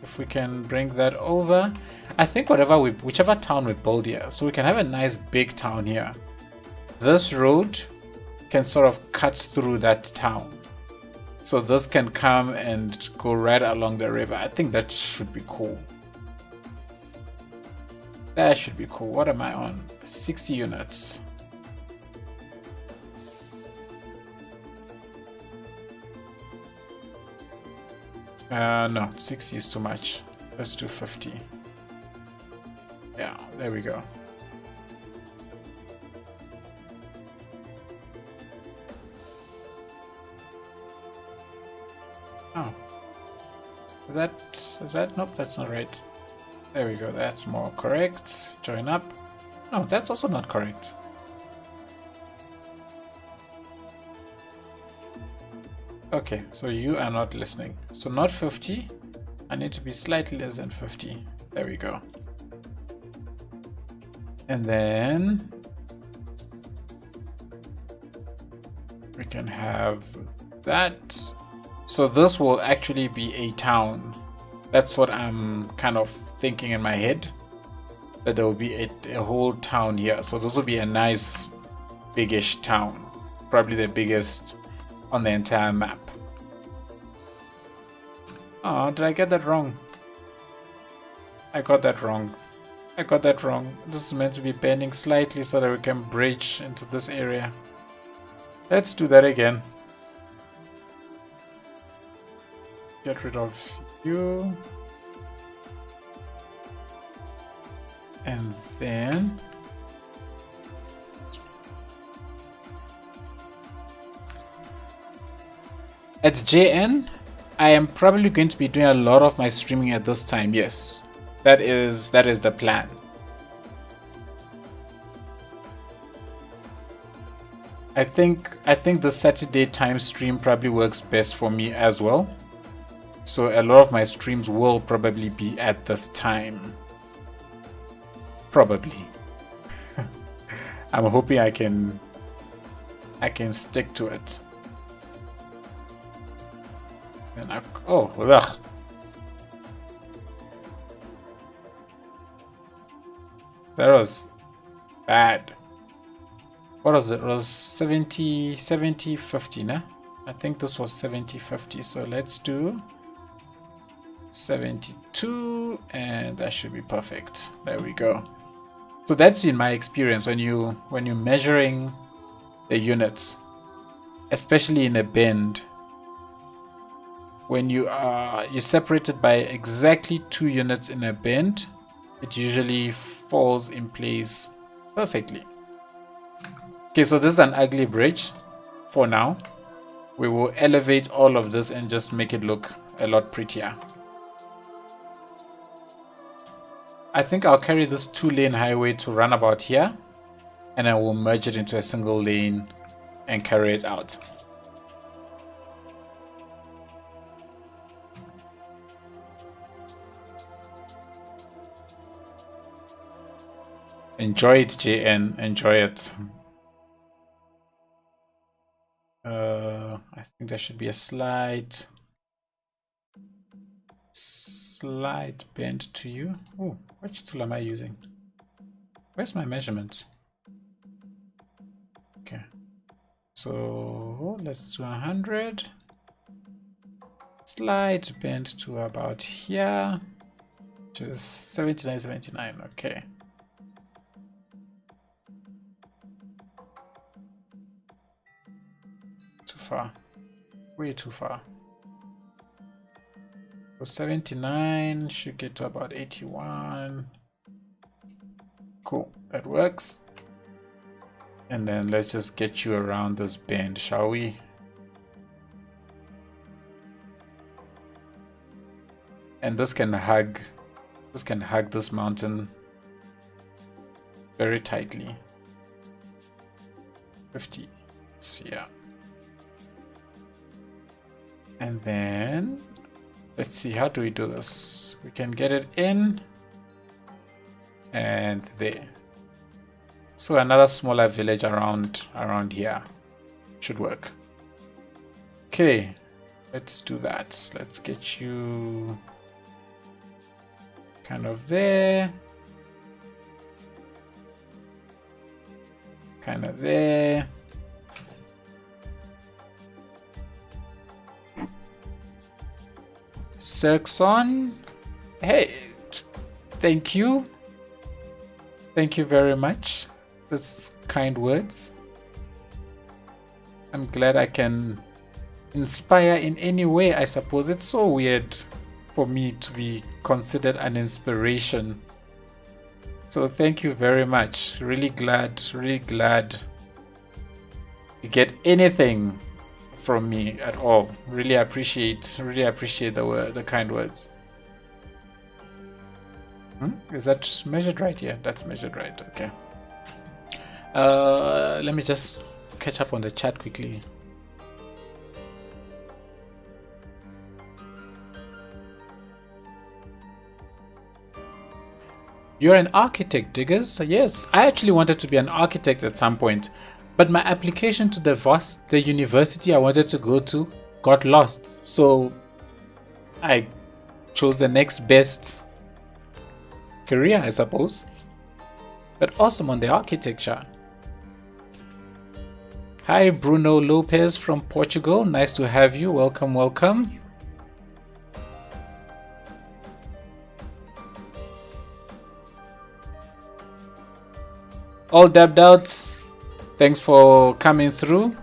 if we can bring that over, I think whichever town we build here, so we can have a nice big town here. This road can sort of cut through that town. So this can come and go right along the river. I think that should be cool. That should be cool. What am I on? 60 units. No, 60 is too much. Let's do 50. Yeah, there we go. Oh. Is that? Nope, that's not right. There we go, that's more correct. Join up. No, that's also not correct. Okay, so you are not listening. So not 50. I need to be slightly less than 50. There we go. And then we can have that. So this will actually be a town. That's what I'm kind of thinking in my head. That there will be a whole town here. So this will be a nice biggish town. Probably the biggest on the entire map. Oh, did I get that wrong? I got that wrong. I got that wrong. This is meant to be bending slightly so that we can bridge into this area. Let's do that again. Get rid of you. And then at JN, I am probably going to be doing a lot of my streaming at this time. Yes, that is the plan. I think the Saturday time stream probably works best for me as well. So a lot of my streams will probably be at this time. Probably. I'm hoping I can stick to it. And oh, ugh. That was bad. What was it? It was 70, 50, nah? I think this was 70, 50. So let's do 72, and that should be perfect. There we go. So that's been my experience when you're measuring the units, especially in a bend. When you're separated by exactly 2 units in a bend, it usually falls in place perfectly. Okay, so this is an ugly bridge for now. We will elevate all of this and just make it look a lot prettier. I think I'll carry this 2-lane highway to roundabout here, and I will merge it into a single lane and carry it out. Enjoy it, JN. Enjoy it. I think there should be a slight bend to you. Oh, which tool am I using? Where's my measurement? Okay, so let's do 100. Slight bend to about here, which is 79, 79. Okay. Too far. Way too far. So 79 should get to about 81. Cool, that works. And then let's just get you around this bend, shall we? And this can hug this mountain very tightly. 50. Yeah. And then let's see, how do we do this? We can get it in and there. So another smaller village around here should work. Okay, let's do that. Let's get you kind of there. Kind of there. Cirxon, hey, thank you. Thank you very much. That's kind words. I'm glad I can inspire in any way, I suppose. It's so weird for me to be considered an inspiration. So thank you very much. Really glad you get anything from me at all. Really appreciate the kind words. Is that measured right? Yeah, that's measured right. Okay. Let me just catch up on the chat quickly. You're an architect, Diggers? Yes, I actually wanted to be an architect at some point, but my application to the university I wanted to go to got lost, so I chose the next best career, I suppose. But awesome on the architecture. Hi, Bruno Lopez from Portugal. Nice to have you. Welcome, welcome. All dabbed out. Thanks for coming through.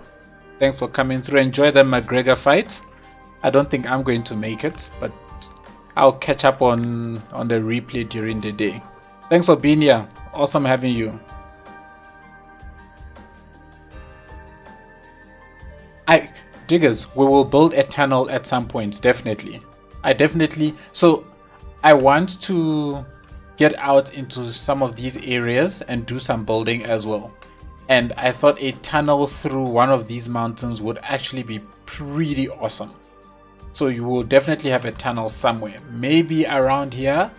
Enjoy the McGregor fight. I don't think I'm going to make it, but I'll catch up on the replay during the day. Thanks for being here. Awesome having you. Diggers, we will build a tunnel at some point, definitely. So I want to get out into some of these areas and do some building as well. And I thought a tunnel through one of these mountains would actually be pretty awesome. So you will definitely have a tunnel somewhere, maybe around here,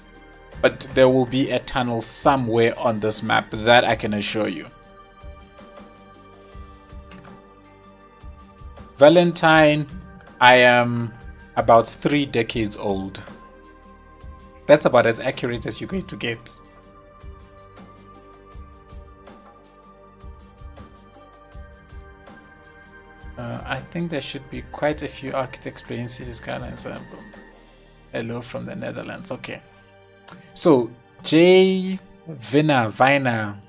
but there will be a tunnel somewhere on this map, that I can assure you. Valentine, I am about 3 decades old. That's about as accurate as you're going to get. I think there should be quite a few architects playing City Skylines. Hello from the Netherlands. Okay. So, J. Vina,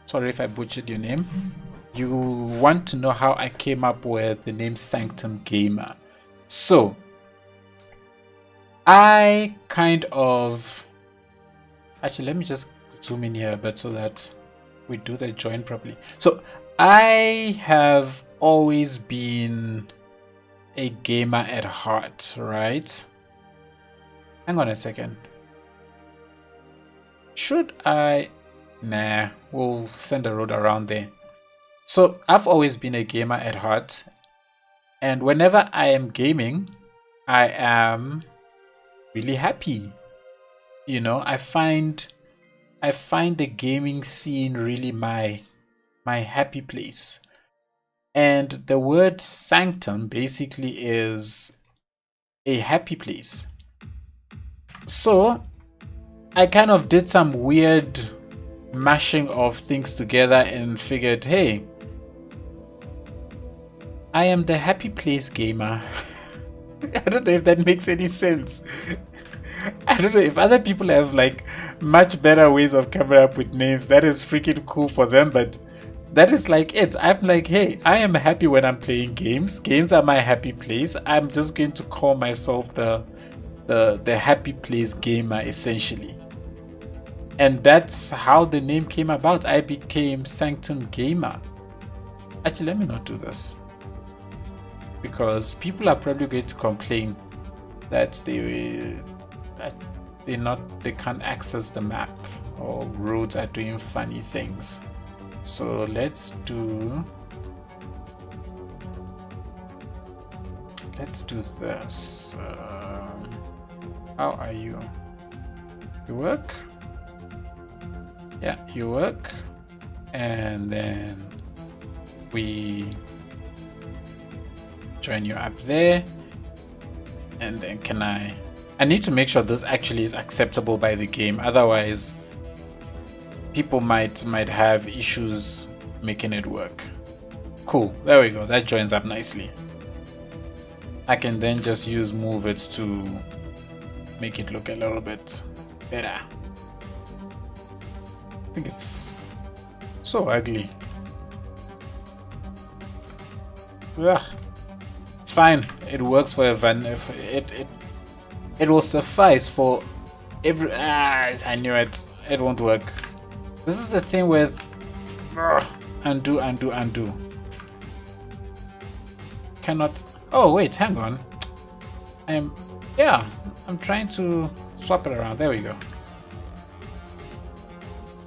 sorry if I butchered your name. You want to know how I came up with the name Sanctum Gamer. So, I kind of... Actually, let me just zoom in here a bit so that we do the join properly. So, I have always been a gamer at heart, right? Hang on a second. Should I... Nah, we'll send the road around there. So I've always been a gamer at heart, and whenever I am gaming, I am really happy. You know, I find the gaming scene really my happy place. And the word sanctum basically is a happy place. So I kind of did some weird mashing of things together and figured, hey, I am the happy place gamer. I don't know if that makes any sense. I don't know if other people have like much better ways of coming up with names. That is freaking cool for them, but that is like it. I'm like, hey, I am happy when I'm playing games. Games are my happy place. I'm just going to call myself the happy place gamer, essentially. And that's how the name came about. I became Sanctum Gamer. Actually, let me not do this, because people are probably going to complain that they can't access the map, or roads are doing funny things. So let's do let's do this. How are you? You work? Yeah, you work. And then we join you up there. And then can I need to make sure this actually is acceptable by the game, otherwise people might have issues making it work. Cool, there we go, that joins up nicely. I can then just use move it to make it look a little bit better. I think it's so ugly. Ugh. It's fine, it works for everyone. It will suffice for every. I knew it. It won't work. This is the thing with undo. Cannot. Oh wait, hang on. I'm trying to swap it around. There we go.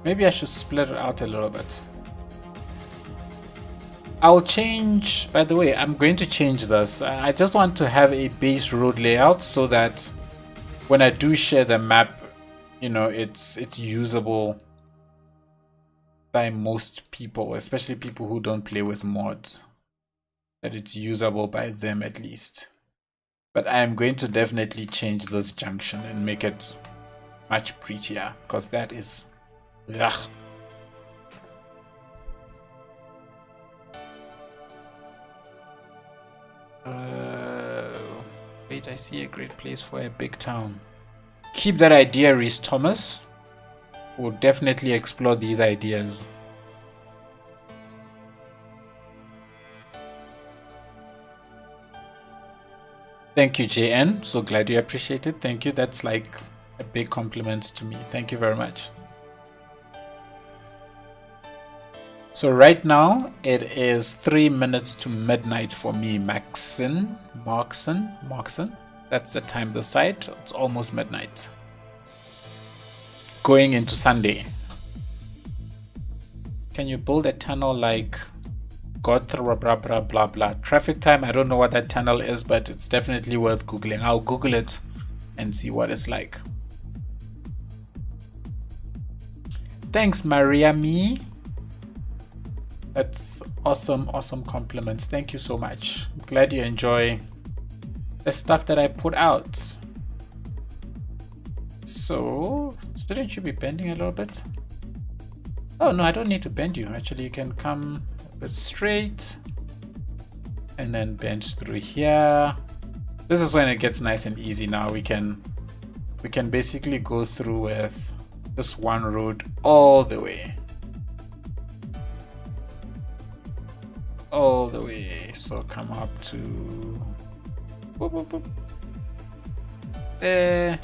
Maybe I should split it out a little bit. I'll change. By the way, I'm going to change this. I just want to have a base road layout so that when I do share the map, you know, it's usable by most people, especially people who don't play with mods, that it's usable by them at least. But I am going to definitely change this junction and make it much prettier, because that is ugh. Wait, I see a great place for a big town. Keep that idea, Reese Thomas. We'll definitely explore these ideas. Thank you, JN. So glad you appreciate it. Thank you. That's like a big compliment to me. Thank you very much. So right now it is 3 minutes to midnight for me, Markson. That's the time of the site. It's almost midnight. Going into Sunday. Can you build a tunnel like Gothra blah blah blah blah? Traffic time, I don't know what that tunnel is, but it's definitely worth Googling. I'll Google it and see what it's like. Thanks, Maria Me. That's awesome compliments. Thank you so much. I'm glad you enjoy the stuff that I put out. So, shouldn't you be bending a little bit? Oh no, I don't need to bend you. Actually, you can come a bit straight and then bend through here. This is when it gets nice and easy. Now we can basically go through with this one road all the way. All the way. So come up to boop, boop, boop. There.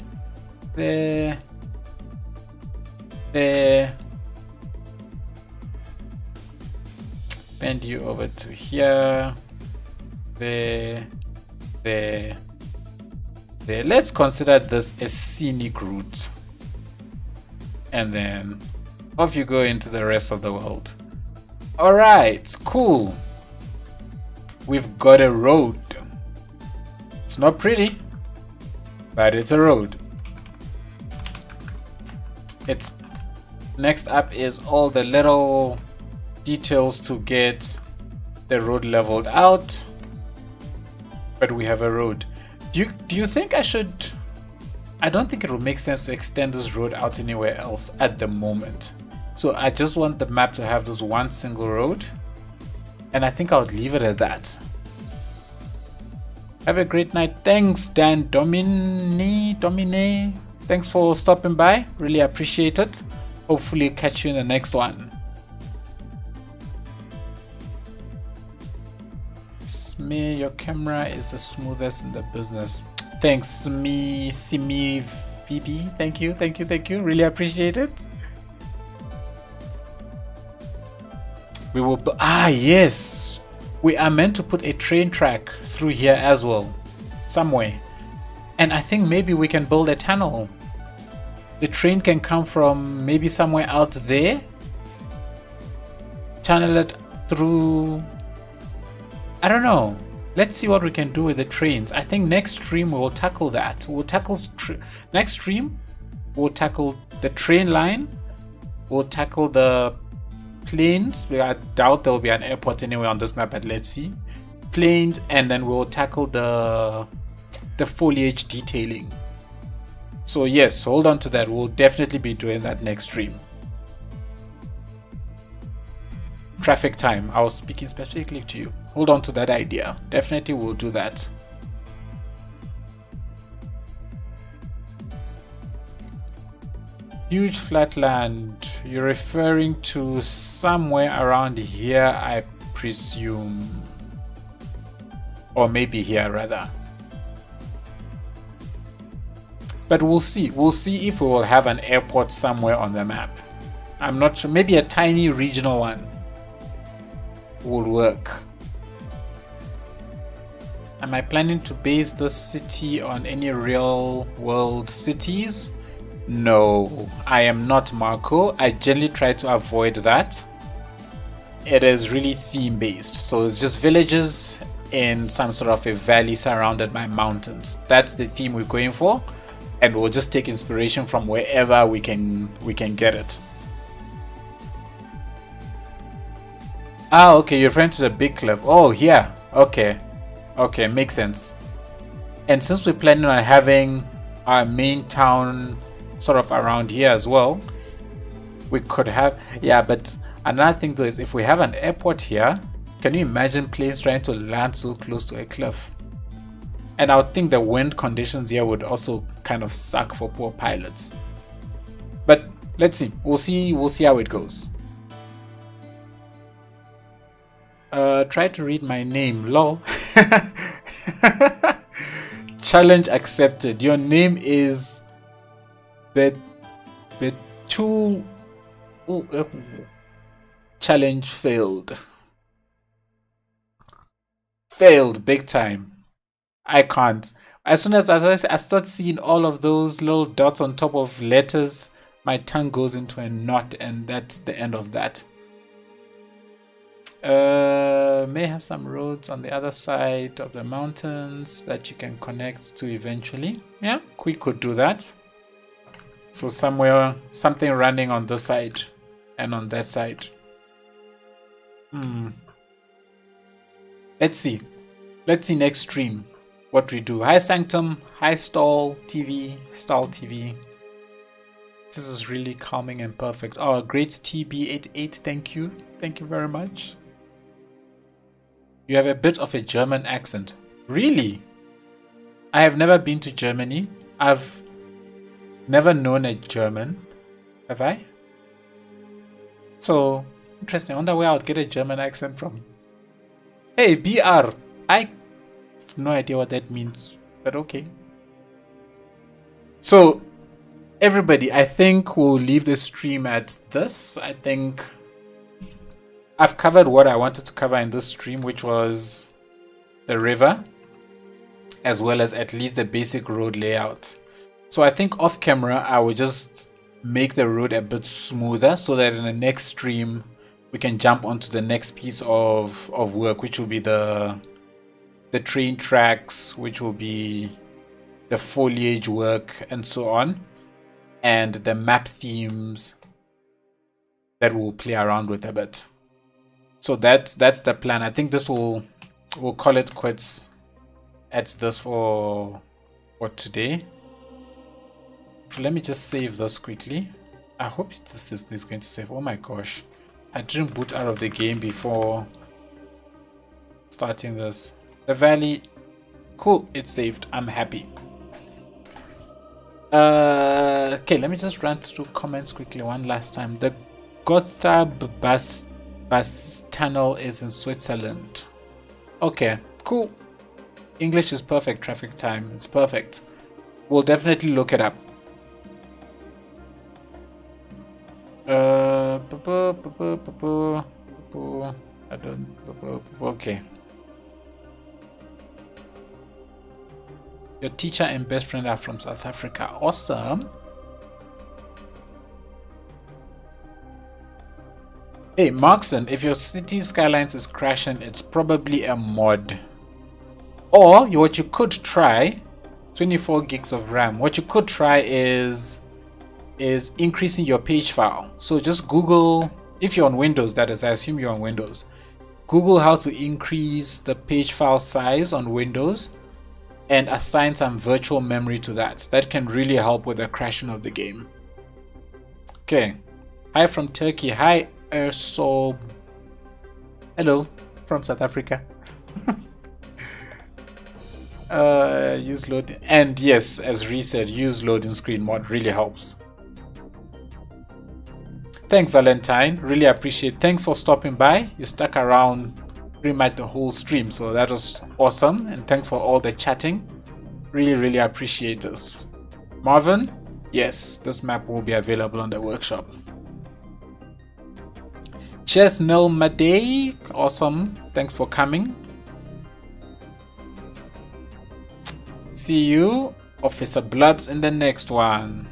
Bend you over to here. There. Let's consider this a scenic route. And then off you go into the rest of the world. Alright, cool. We've got a road. It's not pretty, but it's a road. It's next up is all the little details to get the road leveled out. But we have a road. Do you think I should? I don't think it will make sense to extend this road out anywhere else at the moment. So I just want the map to have this one single road, and I think I would leave it at that. Have a great night. Thanks, Dan Domine. Thanks for stopping by. Really appreciate it. Hopefully catch you in the next one. Smear, your camera is the smoothest in the business. Thanks, Simi Phoebe. Thank you. Really appreciate it. We will. Yes. We are meant to put a train track through here as well, somewhere. And I think maybe we can build a tunnel. The train can come from maybe somewhere out there, channel it through. I don't know. Let's see what we can do with the trains. I think next stream we'll tackle that. Next stream we'll tackle the train line. We'll tackle the planes. I doubt there will be an airport anywhere on this map, but let's see. Planes, and then we'll tackle the foliage detailing. So yes, hold on to that. We'll definitely be doing that next stream. Traffic time. I was speaking specifically to you. Hold on to that idea. Definitely we'll do that. Huge flatland. You're referring to somewhere around here, I presume. Or maybe here, rather. But we'll see. We'll see if we will have an airport somewhere on the map. I'm not sure. Maybe a tiny regional one will work. Am I planning to base this city on any real world cities? No, I am not, Marco. I generally try to avoid that. It is really theme based. So it's just villages in some sort of a valley surrounded by mountains. That's the theme we're going for. And we'll just take inspiration from wherever we can get it. Ah, okay, you're referring to the big cliff. Oh, yeah. Okay. Okay, makes sense. And since we're planning on having our main town sort of around here as well, we could have... Yeah, but another thing though is if we have an airport here, can you imagine planes trying to land so close to a cliff? And I would think the wind conditions here would also kind of suck for poor pilots. But let's see. We'll see how it goes. Try to read my name, lol. Challenge accepted. Your name is Betul. Challenge failed. Failed big time. I can't. As soon as I start seeing all of those little dots on top of letters, my tongue goes into a knot, and that's the end of that. May have some roads on the other side of the mountains that you can connect to eventually. Yeah, we could do that. So something running on this side and on that side. Let's see next stream what we do. Hi Sanctum, hi Stall TV. This is really calming and perfect. Oh, great TB88, thank you very much. You have a bit of a German accent. Really? I have never been to Germany. I've never known a German. Have I? So, interesting. I wonder where I would get a German accent from. Hey, BR. I have no idea what that means, but okay. So, everybody, I think we'll leave the stream at this. I think I've covered what I wanted to cover in this stream, which was the river, as well as at least the basic road layout. So I think off camera, I will just make the road a bit smoother so that in the next stream, we can jump onto the next piece of work, which will be the train tracks, which will be the foliage work and so on, and the map themes that we'll play around with a bit. So that's the plan. I think this we'll call it quits at this for today. So let me just save this quickly. I hope this is going to save. Oh my gosh, I didn't boot out of the game before starting this. The valley, cool, it's saved. I'm happy. Okay, let me just run through comments quickly one last time. The Gotthard bus tunnel is in Switzerland. Okay, cool. English is perfect. Traffic time, it's perfect. We'll definitely look it up. Okay. Your teacher and best friend are from South Africa. Awesome. Hey, Markson, if your city Skylines is crashing, it's probably a mod. Or what you could try, 24 gigs of RAM. What you could try is increasing your page file. So just Google, if you're on Windows, that is, I assume you're on Windows. Google how to increase the page file size on Windows and assign some virtual memory to that. That can really help with the crashing of the game. Okay. Hi from Turkey. Hi, Ersob. Hello from South Africa. Use loading, and yes, as Ree said, use loading screen mod, really helps. Thanks, Valentine, really appreciate. Thanks for stopping by. You stuck around pretty much the whole stream, so that was awesome. And thanks for all the chatting, really appreciate this. Marvin, yes, this map will be available on the workshop. Cheers, Nil Maday, awesome, thanks for coming. See you, Officer Blubs, in the next one.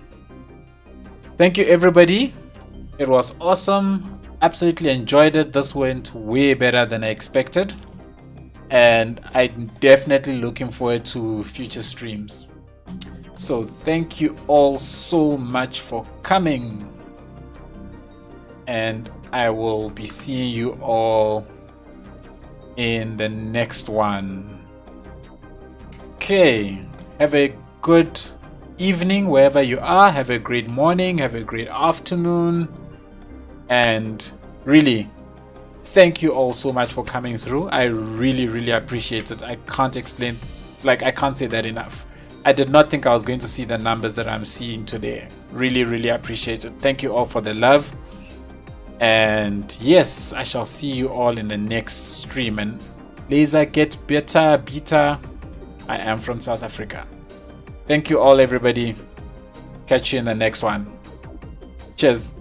Thank you, everybody. It was awesome. Absolutely enjoyed it. This went way better than I expected. And I'm definitely looking forward to future streams. So thank you all so much for coming. And I will be seeing you all in the next one. Okay, have a good evening wherever you are. Have a great morning, have a great afternoon, and really thank you all so much for coming through. I really appreciate it. I can't explain, like, I can't say that enough. I did not think I was going to see the numbers that I'm seeing today. Really appreciate it. Thank you all for the love, and yes, I shall see you all in the next stream. And laser get better, beta. I am from South Africa. Thank you all, everybody. Catch you in the next one. Cheers.